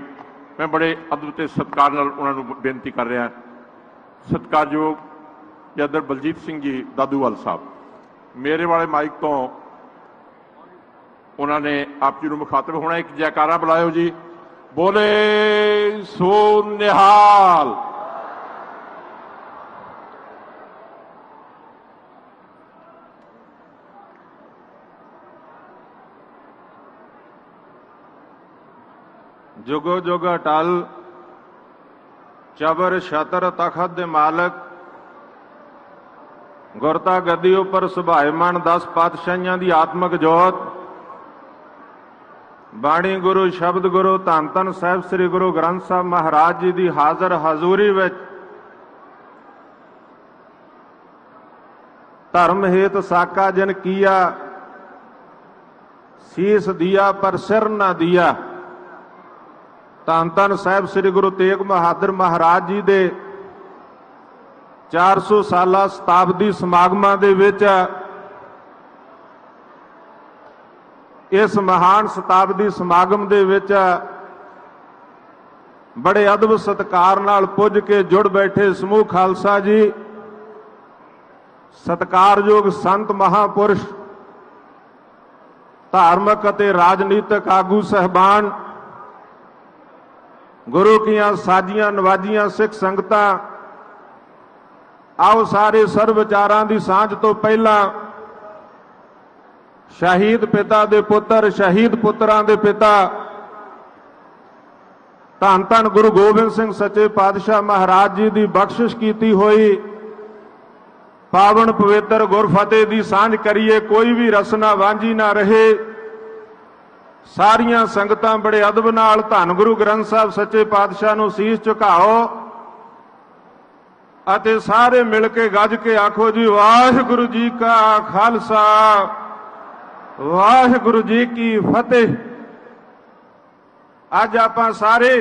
मैं बड़े अदब ते सत्कार नाल उन्होंने बेनती कर रहा। सत्कारयोग जदर बलजीत सिंह जी दादूवाल साहब मेरे वाले माइक तो उन्होंने आप जी को मुखातब होना, एक जयकारा बुलायो जी, बोले सो निहाल। जुगो जुग अटल चबर छतर तखत दे मालक गुरता गद्दी उपर सुभाएमान 10 पातशाहियां दी आत्मक जोत बाणी गुरु शब्द गुरु धन धन साहिब श्री गुरु ग्रंथ साहब महाराज जी की हाजर हजूरी विच धर्म हेत साका जन किया शीस दिया पर सिर न दिया। धन धन साहिब श्री गुरु तेग बहादुर महाराज जी दे 400 साला शताब्दी समागमां दे विच इस महान शताब्दी समागम दे विच बड़े अदब सत्कार नाल पुज के जुड़ बैठे समूह खालसा जी, सत्कारयोग संत महापुरुष, धार्मिक अते राजनीतिक आगू सहबान, गुरु कीआं साजियां नवाजियां सिख संगतां, आओ सारे सर्व विचारां दी सांझ तो पहला शहीद पिता दे पुत्र, शहीद पुत्रां दे पिता धन धन गुरु गोबिंद सिंह सच्चे पातशाह महाराज जी की बख्शिश की हुई पावन पवित्र गुरफतेह की सांझ करिए। कोई भी रसना वांझी ना रहे। सारियां संगतां बड़े अदब नाल धन गुरु ग्रंथ साहब सच्चे पातशाह नूं सीस झुकाओ अते सारे मिल के गज के आखो जी वाहिगुरु जी का खालसा वाहिगुरु जी की फतेह। अज आपां सारे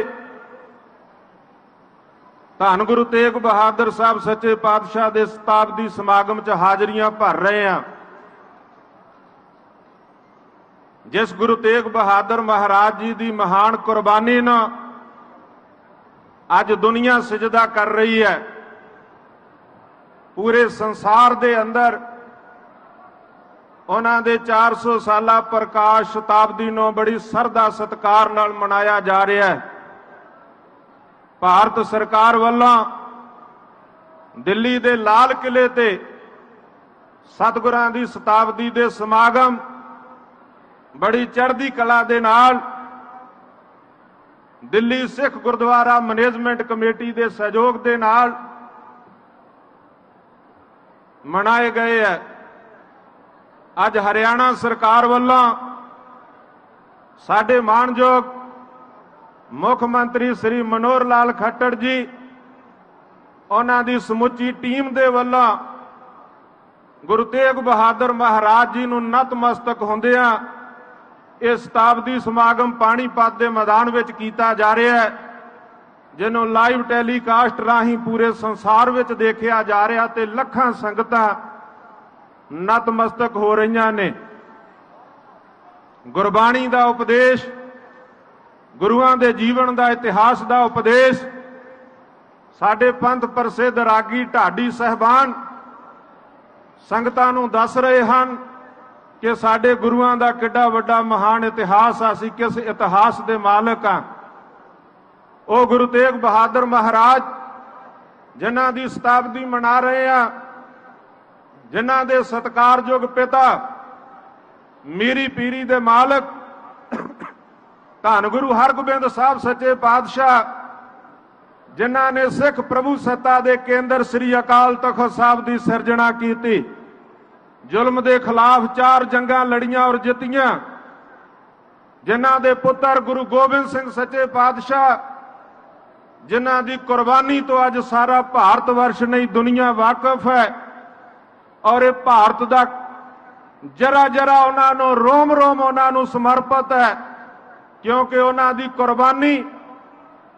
धन गुरु तेग बहादुर साहब सच्चे पातशाह के शताब्दी समागम च हाजरियां भर रहे हैं। जिस गुरु तेग बहादुर महाराज जी की महान कुर्बानी न अज दुनिया सिजदा कर रही है। पूरे संसार दे अंदर उन्हां दे 400 साला प्रकाश शताब्दी नूं बड़ी सरदा सत्कार नाल मनाया जा रहा है। भारत सरकार वालों दिल्ली दे लाल किले ते सतगुरां दी शताब्दी दे समागम बड़ी चढ़दी कला दे नाल दिल्ली सिख गुरुद्वारा मैनेजमेंट कमेटी दे सहयोग दे नाल मनाए गए है। अज हरियाणा सरकार वालों साडे मानयोग मुख मंत्री श्री मनोहर लाल खट्टर जी उन्हां दी समुची टीम दे वल्लों गुरु तेग बहादुर महाराज जी नूं नतमस्तक होंदियां इस शताब्दी समागम पाणीपत के मैदान विच कीता जा रहा है, जिन्हों लाइव टैलीकास्ट राही पूरे संसार विच देखा जा रहा ते लखां संगतां नतमस्तक हो रही ने। गुरबाणी का उपदेश, गुरुआं दे जीवन का इतिहास का उपदेश साडे पंथ प्रसिद्ध रागी ढाडी साहबान संगतां नूं दस रहे हैं कि साडे गुरुआं दा किड्डा वड्डा महान इतिहास आ, असीं किस इतिहास दे मालक आ। ओ गुरु तेग बहादुर महाराज जिन्हां दी शताब्दी मना रहे हैं, जिन्हां दे सत्कारयोग पिता मीरी पीरी दे मालक धन गुरु हरगोबिंद साहब सच्चे पातशाह जिन्हां ने सिख प्रभु सत्ता दे केंद्र श्री अकाल तख्त साहब की सिरजना की, जुल्म के खिलाफ 4 जंगां लड़ियां और जितियां, जिन्हां दे पुत्र गुरु गोबिंद सिंह सच्चे पातशाह जिन्हां दी कुर्बानी तो अज सारा भारत वर्ष नहीं दुनिया वाकिफ है। और ये भारत का जरा जरा उन्होंने रोम रोम उन्होंने समर्पित है, क्योंकि उन्हों की कुर्बानी,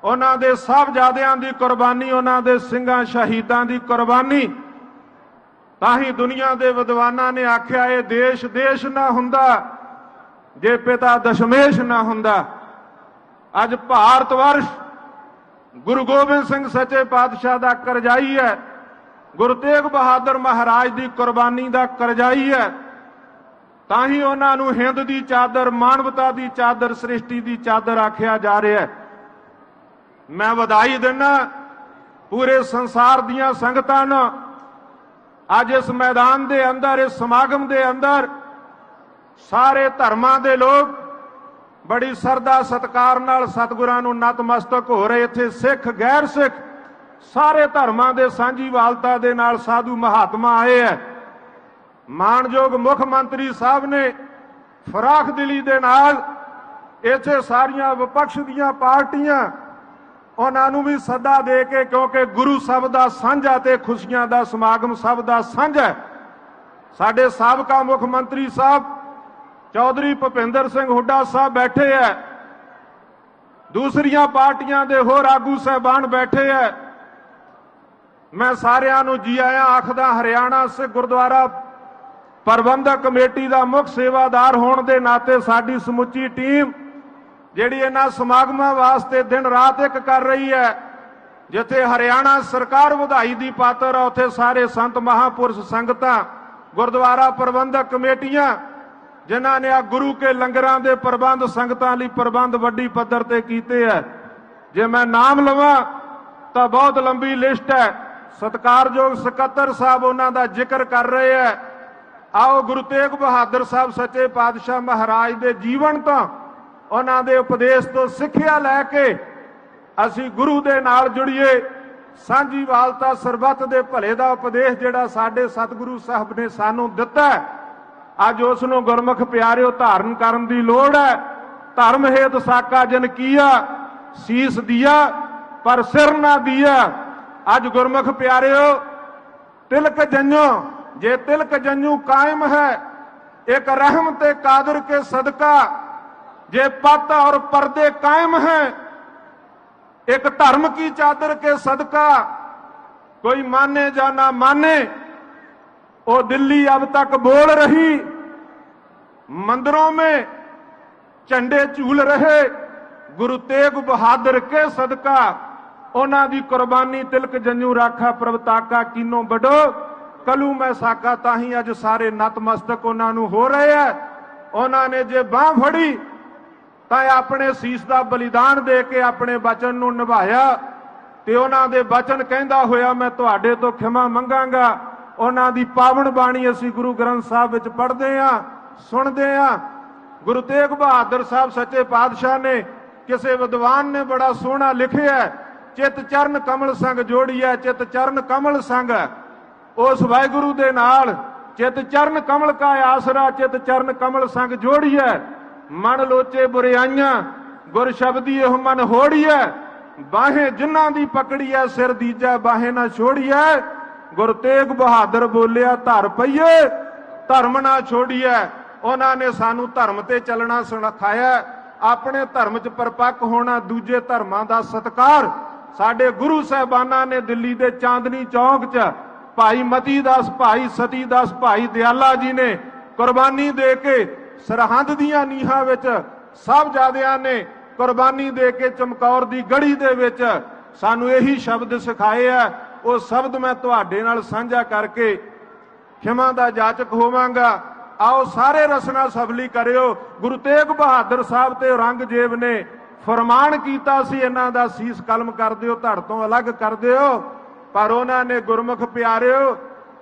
उन्हों के साहबजादियां की कुर्बानी, उन्हों के सिंघां शहीदां की कुर्बानी ताही दुनिया के विद्वानां ने आख्या ये देश देश ना हुंदा जे पिता दशमेश ना हुंदा। अज भारत वर्ष गुरु गोबिंद सिंह सच्चे पातशाह का करजाई है, गुरु तेग बहादुर महाराज की कुर्बानी का करजाई है। ताही उन्होंने हिंद की चादर, मानवता की चादर, सृष्टि की चादर आख्या जा रहा है। मैं बधाई देना पूरे संसार दियां संगतां नूं अज इस मैदान के अंदर, इस समागम के अंदर सारे धर्मां दे लोग बड़ी सरदा सत्कार नाल सतगुरां नूं नतमस्तक हो रहे। इत्थे सिख गैर सिख सारे धर्मां दे सांझीवालता दे नाल साधु महात्मा आए है। मानयोग मुख मंत्री साहब ने फराख दिली दे नाल इत्थे सारियां विपक्ष दीयां पार्टियां उन्होंने भी सदा दे के, क्योंकि गुरु सब का साझा ते खुशियां का समागम सब का साझा है। साडे साबका मुख मंत्री साहब चौधरी भुपिंदर सिंह हुड्डा साहब बैठे है, दूसरियां पार्टियां दे होर आगू साहबान बैठे है। मैं सारियां नूं जी आया आखदा। हरियाणा सिख गुरुद्वारा ਪ੍ਰਬੰਧਕ ਕਮੇਟੀ ਦਾ ਮੁੱਖ ਸੇਵਾਦਾਰ ਹੋਣ ਦੇ ਨਾਤੇ ਸਾਡੀ ਸਮੁੱਚੀ ਟੀਮ ਜਿਹੜੀ ਇਹਨਾਂ ਸਮਾਗਮਾਂ ਵਾਸਤੇ ਦਿਨ ਰਾਤ ਇੱਕ ਕਰ ਰਹੀ ਹੈ। ਜਿੱਥੇ ਹਰਿਆਣਾ ਸਰਕਾਰ ਵਧਾਈ ਦੀ ਪਾਤਰ ਹੈ, ਉੱਥੇ ਸਾਰੇ ਸੰਤ ਮਹਾਪੁਰਸ਼ ਸੰਗਤਾਂ, ਗੁਰਦੁਆਰਾ ਪ੍ਰਬੰਧਕ ਕਮੇਟੀਆਂ ਜਿਨ੍ਹਾਂ ਨੇ ਆ ਗੁਰੂ ਕੇ ਲੰਗਰਾਂ ਦੇ ਪ੍ਰਬੰਧ ਸੰਗਤਾਂ ਲਈ ਪ੍ਰਬੰਧ ਵੱਡੀ ਪੱਧਰ ਤੇ ਕੀਤੇ ਹੈ। ਜੇ ਮੈਂ ਨਾਮ ਲਵਾਂ ਤਾਂ ਬਹੁਤ ਲੰਬੀ ਲਿਸਟ ਹੈ। ਸਤਿਕਾਰਯੋਗ ਸਕੱਤਰ ਸਾਹਿਬ ਉਹਨਾਂ ਦਾ ਜ਼ਿਕਰ ਕਰ ਰਹੇ ਹੈ। ਆਓ ਗੁਰੂ ਤੇਗ ਬਹਾਦਰ ਸਾਹਿਬ ਸੱਚੇ ਪਾਤਸ਼ਾਹ ਮਹਾਰਾਜ ਦੇ ਜੀਵਨ ਤੋਂ, ਉਹਨਾਂ ਦੇ ਉਪਦੇਸ਼ ਤੋਂ ਸਿੱਖਿਆ ਲੈ ਕੇ ਅਸੀਂ ਗੁਰੂ ਦੇ ਨਾਲ ਜੁੜੀਏ। ਸਾਂਝੀਵਾਲਤਾ ਸਰਬੱਤ ਦੇ ਭਲੇ ਦਾ ਉਪਦੇਸ਼ ਜਿਹੜਾ ਸਾਡੇ ਸਤਿਗੁਰੂ ਸਾਹਿਬ ਨੇ ਸਾਨੂੰ ਦਿੱਤਾ, ਅੱਜ ਉਸ ਨੂੰ ਗੁਰਮੁਖ ਪਿਆਰਿਓ ਧਾਰਨ ਕਰਨ ਦੀ ਲੋੜ ਹੈ। ਧਰਮ ਹੇਤ ਸਾਕਾ ਜਨ ਕੀਆ, ਸੀਸ ਦਿਆ ਪਰ ਸਿਰ ਨਾ ਦਿਆ। ਅੱਜ ਗੁਰਮੁਖ ਪਿਆਰਿਓ ਤਿਲਕ ਜੰਨੋ, ਜੇ तिलक जन्नू कायम है एक रहम ते कादर के सदका, जे पत और पर्दे कायम हैं एक धर्म की चादर के सदका। कोई माने या ना माने, वो दिल्ली अब तक बोल रही, मंदिरों में झंडे झूल रहे गुरु तेग बहादुर के सदका। उन्हां दी कुर्बानी तिलक जन्नू राखा प्रभताका कीनो बड़ो, कलू मैं साका। ताही अज सारे नतमस्तक उन्होंने हो रहे हैं। उन्होंने जे बांह फड़ी तो अपने सीस का बलिदान दे के अपने वचन नूं निभाया ते उन्हां दे वचन कहंदा होया मैं तुहाडे तो खिमा मंगांगा। उन्हां दी पावन बाणी असीं गुरु ग्रंथ साहिब विच पढ़दे हां, सुणदे हां। गुरु तेग बहादुर साहब सच्चे पातशाह ने, किसी विद्वान ने बड़ा सोहना लिखिया है, चित चरण कमल संग जोड़िया, चित चरण कमल संग। उस वाहिगुरु दे नाल चित चरण कमल का आसरा, चित चरण कमल संग जोड़िए। मन लोचे बुराइयां गुर शब्दी एह मन होड़िए, बाहें जिन्हां दी पकड़िए सिर दीजा बाहें ना छोड़िए। गुरु तेग बहादुर बोलिया धर पईए धर्म ना छोड़िए। उन्होंने सानू धर्म ते चलना सिखाया, अपने धर्म च परपक्क होना, दूजे धर्मां दा सत्कार। साडे गुरु साहिबाना ने दिल्ली दे चांदनी चौक च भाई मती दास, भाई सती दास, भाई दयाला जी ने कुर्बानी दे के सरहंद दियां नीहां विच साहबजादियां ने कुर्बानी दे के चमकौर दी गढ़ी दे विच सानू यही शब्द सिखाए है। वो शब्द मैं तुहाडे नाल साझा करके खिमा दा जाचक होवांगा। आओ सारे रसना सफली करियो। गुरु तेग बहादुर साहब ते औरंगजेब ने फरमान कीता सी इन्हां दा सीस कलम कर दिओ, धड़ तों अलग कर दिओ, पर उन्होंने गुरमुख प्यारिओ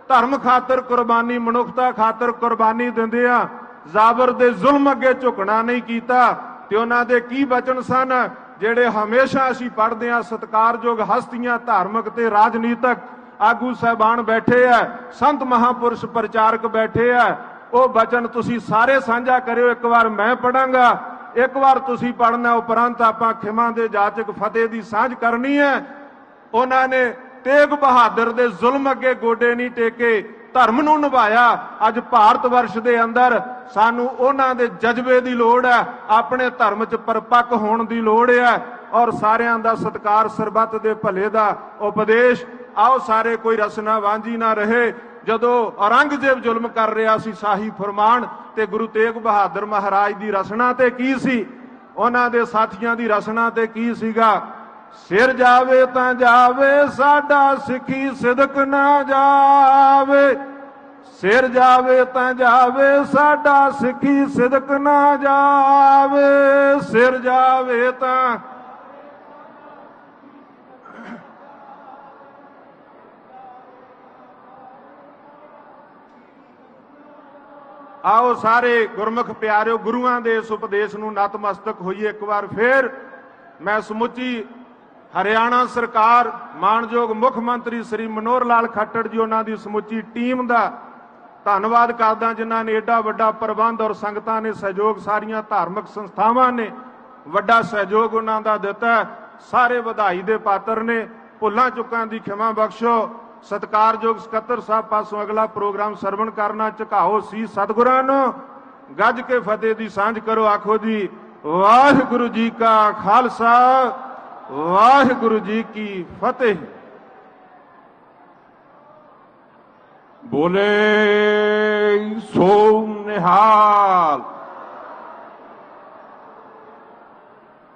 धर्म खातर कुर्बानी, मनुखता खातर कुर्बानी दिंदिआं जाबर दे जुल्म अगे झुकना नहीं कीता। ते उन्हां दे की वचन सन जिहड़े हमेशा असीं पढ़दे हां। सत्कारयोग हस्तियां, धार्मिक ते राजनीतिक आगू साहिबान बैठे है, संत महापुरुष प्रचारक बैठे है। वो वचन तुसीं सारे साझा करियो। एक बार मैं पढ़ांगा, एक बार तुसीं पढ़ना, उपरंत आपां खिमा दे जाचक फतेह दी सांझ करनी है। उन्होंने तेग बहादुर दे जुल्म अगे गोडे नहीं टेके, धर्म नूं निभाया। अज भारत वर्ष दे अंदर सानू उन्हां दे जज्बे दी लोड़ है, अपने धर्म च परपक्क होण दी लोड़ है और सारियां दा सत्कार, सरबत दे भले दा उपदेश। आओ सारे कोई रसना वांझी ना रहे। जदों औरंगजेब जुल्म कर रहा सी, शाही फरमान ते गुरु तेग बहादुर महाराज दी रसना ते की सी, उन्हां दे साथियां दी रसना ते की सीगा। सिर जावे तां जावे साडा सिखी सिदक ना जावे, सिर जावे तां जावे साडा सिखी सिदक ना जावे, सिर जावे तां आओ सारे गुरमुख प्यारिओ गुरुआं दे इस उपदेश नूं नतमस्तक होइए। एक बार फिर मैं समुची हरियाणा सरकार, मानयोग मुख मंत्री श्री मनोहर लाल खट्टर जी, उन्हां दी समुची टीम दा धन्नवाद करदा जिन्हां ने एडा वड्डा प्रबंध और संगतां ने सहयोग, सारियां धार्मिक संस्थावां ने वड्डा सहयोग उन्हां दा दिता। सारे वधाई दे पात्र ने। भुल्लां चुकां दी खिमा बख्शो। सत्कारयोग सकत्तर साहब पासों अगला प्रोग्राम सरवण करना। झुकाओ सी सतगुरां नूं, गज के फतेह दी सांझ करो। आखो जी वाहिगुरू जी का खालसा, वाहिगुरू जी की फतेह। बोले सो निहाल।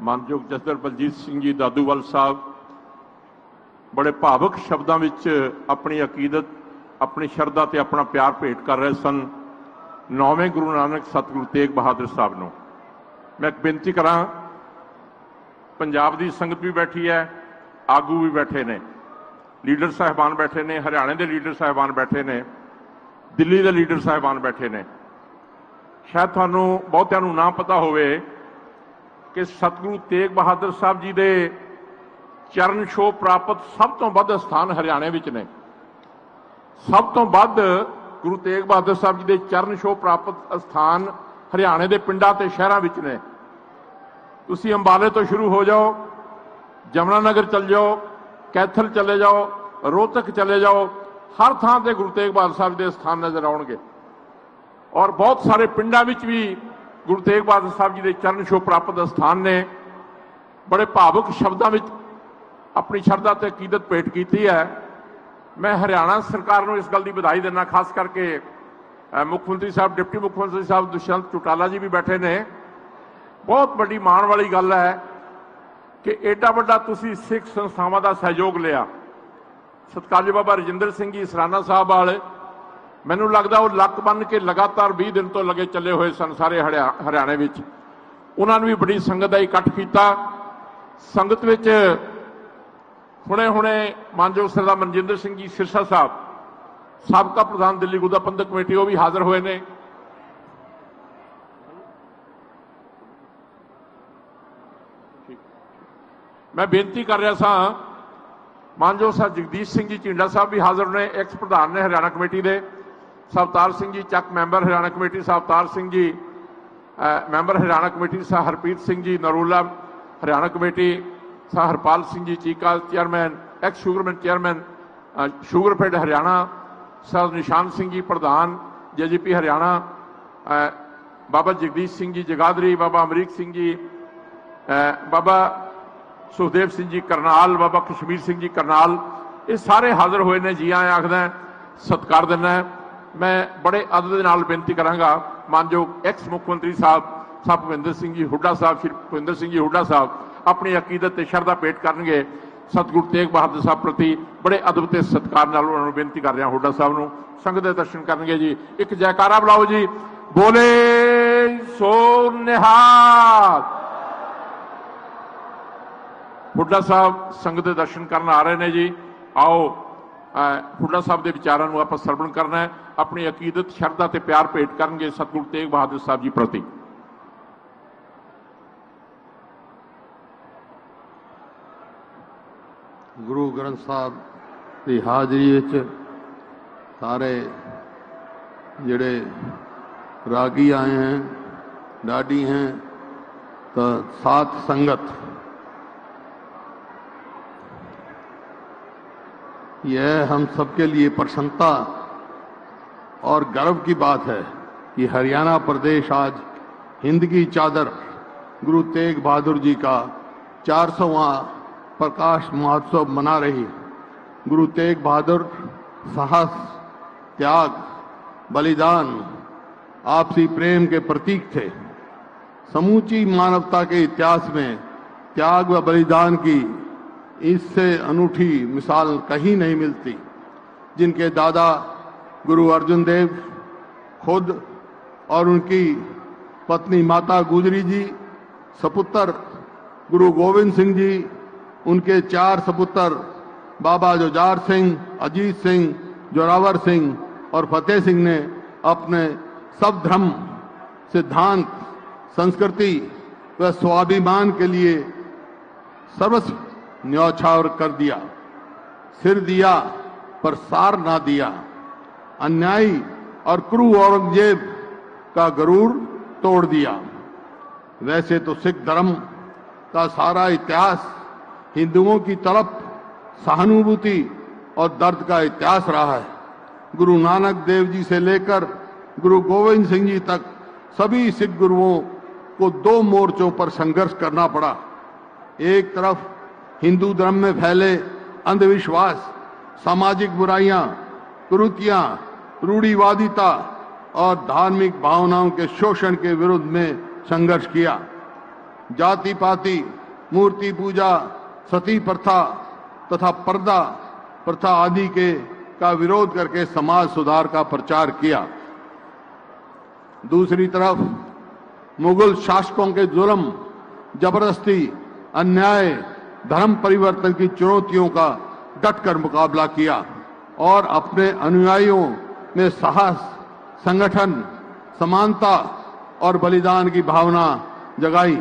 मानयोग जसदर बलजीत सिंह जी दादूवाल साहब बड़े भावुक शब्दों विच अपनी अकीदत, अपनी शरधा ते अपना प्यार भेंट कर रहे सन नौवें गुरु नानक सतगुरु तेग बहादुर साहब नूं। मैं एक बेनती करा, पंजाब की संगत भी बैठी है, आगू भी बैठे ने, लीडर साहिबान बैठे ने, हरियाणे के लीडर साहिबान बैठे ने, दिल्ली के लीडर साहिबान बैठे ने। शायद तुहानूं बहुतिआं नूं ना पता होवे कि सतगुरु तेग बहादुर साहब जी के चरण छो प्राप्त सब तो वध स्थान हरियाणे विच ने। सब तो वध गुरु तेग बहादुर साहब जी के चरण छो प्राप्त स्थान हरियाणे के पिंडां ते शहरां विच ने। तुसीं अंबाले तो शुरू हो जाओ, जमुनानगर चल जाओ, कैथल चले जाओ, रोहतक चले जाओ, हर थां ते गुरु तेग बहादुर साहब के स्थान नजर आउणगे। और बहुत सारे पिंडां विच भी गुरु तेग बहादुर साहब जी के चरण छो प्राप्त स्थान ने। बड़े भावुक शब्दों में अपनी शरधा ते अकीदत भेंट की है। मैं हरियाणा सरकार को इस गल की बधाई देना, खास करके मुख्यमंत्री साहब, डिप्टी मुख्यमंत्री साहब दुष्यंत चौटाला जी भी बैठे ने। बहुत बड़ी माण वाली गल है कि एडा वड्डा तुसीं सिख संस्थावां दा सहयोग लिया। सतकार्य बाबा रजिंदर सिंह जी सराना साहब वाले, मैनूं लगदा वो लक बन के लगातार 20 दिन तो लगे चले हुए सन सारे हरियाणे विच। उन्होंने भी बड़ी संगत का इकट्ठ किया। संगत विच हुणे हुणे मानयोग सरदार मनजिंदर सिंह जी सिरसा साहब, साबका प्रधान दिल्ली गुदा पंथक कमेटी, वो भी हाजिर हुए ने। मैं बेनती कर रहा सा, मानयोग साहब जगदीश सिंह जी ਝੀਂਡਾ साहब भी हाजिर ने, एक्स प्रधान ने हरियाणा कमेटी के। Avtar Singh ji Chak member Haryana committee, Avtar Singh ji member Haryana committee, Harpreet Singh ji Narola Haryana committee, Harpal Singh ji Cheeka chairman, ex शुगरमैन चेयरमैन शुगरफेड हरियाणा, सर निशान सिंह जी प्रधान JGP हरियाणा, बाबा जगदीश सिंह जी जगाधरी, बाबा अमरीक सिंह जी, बाबा सुखदेव सिंह जी करनाल, बाबा कश्मीर सिंह जी करनाल, ये सारे हाजिर हुए ने। जी आए आखदा सत्कार देना है। मैं बड़े अदब के नाल बेनती करांगा, मानयोग एक्स मुख्यमंत्री साहब भुपिंदर सिंह जी हुड्डा साहब, श्री भुपिंदर सिंह जी हुड्डा साहब अपनी अकीदत ते शरधा भेंट करनगे सतगुरु तेग बहादुर साहब प्रति। बड़े अदब ते सत्कार नाल उन्हां नूं बेनती कर रहा हुड्डा साहब नूं संगत दे दर्शन करनगे जी। एक जयकारा बुलाओ जी, बोले सो निहाल। हुड्डा साहब संगत दे दर्शन करन आ रहे ने जी। आओ हुड्डा साहब के विचारों को आप सरवण करना है, अपनी अकीदत शरधा ते प्यार भेंट करनगे सतगुरु तेग बहादुर साहब जी प्रति। गुरु ग्रंथ साहब की हाजरी विच सारे जिहड़े रागी आए हैं, डाडी हैं, तो साथ संगत, यह हम सबके लिए प्रसन्नता और गर्व की बात है कि हरियाणा प्रदेश आज हिंद की चादर गुरु तेग बहादुर जी का 400वां प्रकाश महोत्सव मना रही। गुरु तेग बहादुर साहस, त्याग, बलिदान, आपसी प्रेम के प्रतीक थे। समूची मानवता के इतिहास में त्याग व बलिदान की इससे अनूठी मिसाल कहीं नहीं मिलती। जिनके दादा गुरु अर्जुन देव खुद और उनकी पत्नी माता गुजरी जी, सपुत्र गुरु गोविंद सिंह जी, उनके 4 सपुत्र बाबा जुझार सिंह, अजीत सिंह, जोरावर सिंह और फतेह सिंह ने अपने सब धर्म, सिद्धांत, संस्कृति व स्वाभिमान के लिए सर्वस्व न्यौछावर कर दिया। सिर दिया पर सार ना दिया। अन्यायी और क्रूर औरंगजेब का गरूर तोड़ दिया। वैसे तो सिख धर्म का सारा इतिहास हिंदुओं की तरफ सहानुभूति और दर्द का इतिहास रहा है। गुरु नानक देव जी से लेकर गुरु गोविंद सिंह जी तक सभी सिख गुरुओं को 2 मोर्चों पर संघर्ष करना पड़ा। एक तरफ हिंदू धर्म में फैले अंधविश्वास, सामाजिक बुराइयां, कुरीतियां रूढ़िवादिता और धार्मिक भावनाओं के शोषण के विरुद्ध में संघर्ष किया। जाति पाति, मूर्ति पूजा, सती प्रथा तथा पर्दा प्रथा आदि का विरोध करके समाज सुधार का प्रचार किया। दूसरी तरफ मुगल शासकों के जुल्म, जबरदस्ती, अन्याय, धर्म परिवर्तन की चुनौतियों का डटकर मुकाबला किया और अपने अनुयायियों में साहस, संगठन, समानता और बलिदान की भावना जगाई।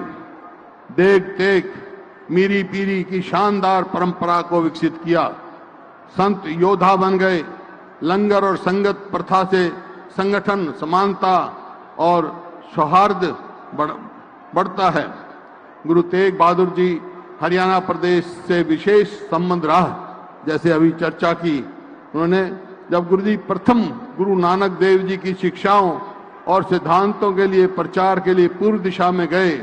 देख देख मीरी पीरी की शानदार परंपरा को विकसित किया। संत योद्धा बन गए। लंगर और संगत प्रथा से संगठन, समानता और सौहार्द बढ़ता है। गुरु तेग बहादुर जी हरियाणा प्रदेश से विशेष संबंध रहा, जैसे अभी चर्चा की। उन्होंने जब प्रथम गुरु नानक देव जी की शिक्षाओं और सिद्धांतों के लिए प्रचार के लिए पूर्व दिशा में गए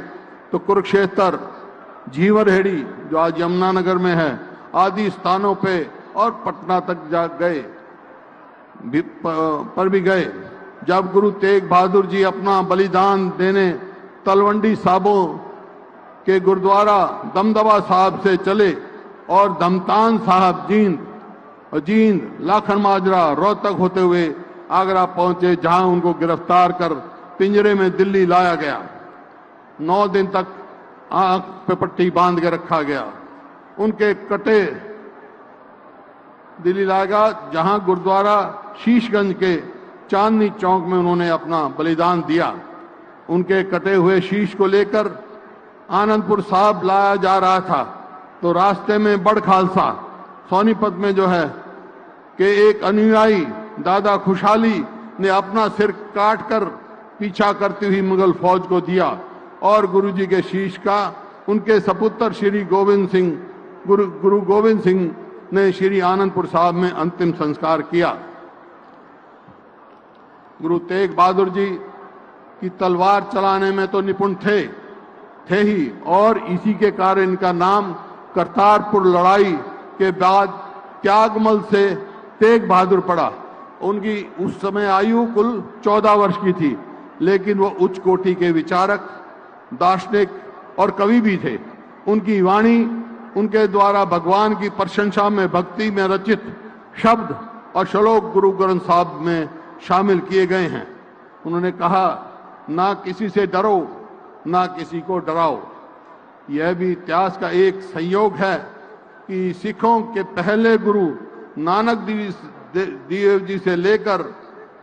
तो कुरुक्षेत्र, जीवरहेड़ी जो आज यमुनानगर में है, आदि स्थानों पे और पटना तक जा गए पर भी गए। जब गुरु तेग बहादुर जी अपना बलिदान देने तलवंडी साबों के गुरुद्वारा दमदमा साहब से चले और दमतान साहब, जींद, लाखन माजरा, रोहतक होते हुए आगरा पहुंचे, जहां उनको गिरफ्तार कर पिंजरे में दिल्ली लाया गया। 9 दिन तक आंख पे पट्टी बांध के रखा गया। उनके कटे दिल्ली लाया गया, जहां गुरुद्वारा शीशगंज के चांदनी चौक में उन्होंने अपना बलिदान दिया। उनके कटे हुए शीश को लेकर आनंदपुर साहब लाया जा रहा था तो रास्ते में बड़ खालसा सोनीपत में जो है कि एक अनुयायी दादा खुशहाली ने अपना सिर काटकर पीछा करती हुई मुगल फौज को दिया और गुरुजी के शीश का उनके सपुत्र श्री गोविंद सिंह, गुरु गोविंद सिंह ने श्री आनंदपुर साहब में अंतिम संस्कार किया। गुरु तेग बहादुर जी की तलवार चलाने में तो निपुण थे ही, और इसी के कारण इनका नाम करतारपुर लड़ाई के बाद त्यागमल से तेग बहादुर पड़ा। उनकी उस समय आयु कुल 14 वर्ष की थी, लेकिन वो उच्च कोटि के विचारक, दार्शनिक और कवि भी थे। उनकी वाणी, उनके द्वारा भगवान की प्रशंसा में भक्ति में रचित शब्द और श्लोक गुरु ग्रंथ साहब में शामिल किए गए हैं। उन्होंने कहा, ना किसी से डरो, ना किसी को डराओ। यह भी इतिहास का एक संयोग है कि सिखों के पहले गुरु नानक देव जी से लेकर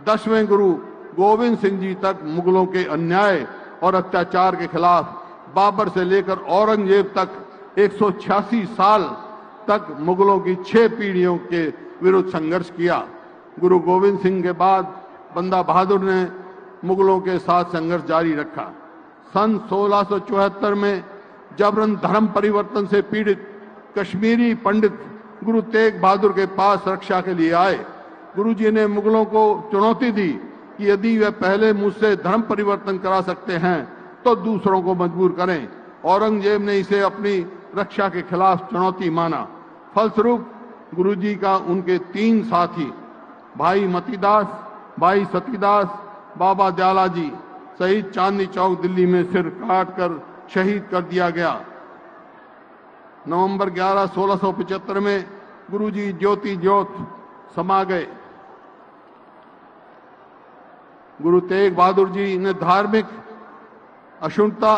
10वें गुरु गोविंद सिंह जी तक मुगलों के अन्याय और अत्याचार के खिलाफ, बाबर से लेकर औरंगजेब तक 186 साल तक मुगलों की 6 पीढ़ियों के विरुद्ध संघर्ष किया। गुरु गोविंद सिंह के बाद बंदा बहादुर ने मुगलों के साथ संघर्ष जारी रखा। सन 1674 में जबरन धर्म परिवर्तन से पीड़ित कश्मीरी पंडित गुरु तेग बहादुर के पास रक्षा के लिए आए। गुरुजी ने मुगलों को चुनौती दी कि यदि वे पहले मुझसे धर्म परिवर्तन करा सकते हैं तो दूसरों को मजबूर करें। औरंगजेब ने इसे अपनी रक्षा के खिलाफ चुनौती माना। फलस्वरूप गुरुजी का उनके 3 साथी भाई मतीदास, भाई सतीदास, बाबा दयाला जी सहित चांदनी चौक दिल्ली में सिर काटकर शहीद कर दिया गया। नवंबर 11, 1675 में गुरुजी ज्योति ज्योत समा गए। गुरु तेग बहादुर जी ने धार्मिक अशुद्धता,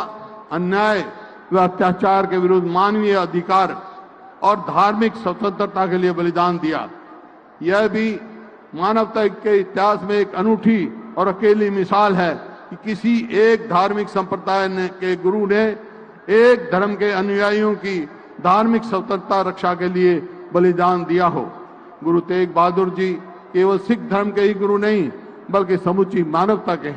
अन्याय व अत्याचार के विरुद्ध मानवीय अधिकार और धार्मिक स्वतंत्रता के लिए बलिदान दिया। यह भी मानवता के इतिहास में एक अनूठी और अकेली मिसाल है कि किसी एक धार्मिक संप्रदाय के गुरु ने एक धर्म के अनुयायियों की धार्मिक स्वतंत्रता रक्षा के लिए बलिदान दिया हो। गुरु तेग बहादुर जी केवल सिख धर्म के ही गुरु नहीं बल्कि समूची मानवता के।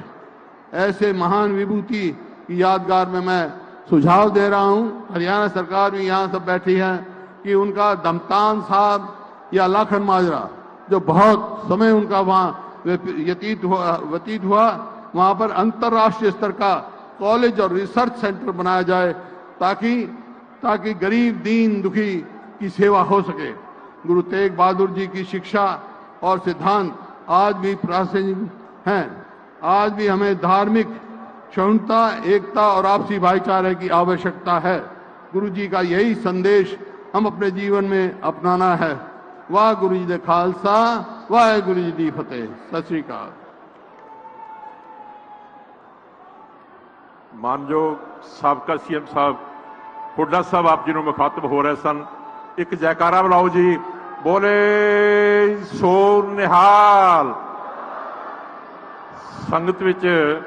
ऐसे महान विभूति की यादगार में मैं सुझाव दे रहा हूं, हरियाणा सरकार भी यहाँ सब बैठी है, कि उनका दमतान साहब या लाखन माजरा, जो बहुत समय उनका वहाँ व्यतीत हुआ, वहाँ पर अंतर्राष्ट्रीय स्तर का कॉलेज और रिसर्च सेंटर बनाया जाए ताकि गरीब दीन दुखी की सेवा हो सके। गुरु तेग बहादुर जी की शिक्षा और सिद्धांत आज भी प्रासंगिक हैं। आज भी हमें धार्मिक क्षमता, एकता और आपसी भाईचारे की आवश्यकता है। गुरु जी का यही संदेश हम अपने जीवन में अपनाना है। वाह गुरु जी दे खालसा, वाह गुरु जी दी फतेह। सत श्री अकाल। मानयोग साबका सीएम साहब हुड्डा साहब आप जी ਨੂੰ ਮੁਖਾਤਬ ਹੋ ਰਹੇ ਸਨ। ਇੱਕ ਜੈਕਾਰਾ ਬੁਲਾਓ ਜੀ, ਬੋਲੇ ਸੋ ਨਿਹਾਲ। ਸੰਗਤ ਵਿੱਚ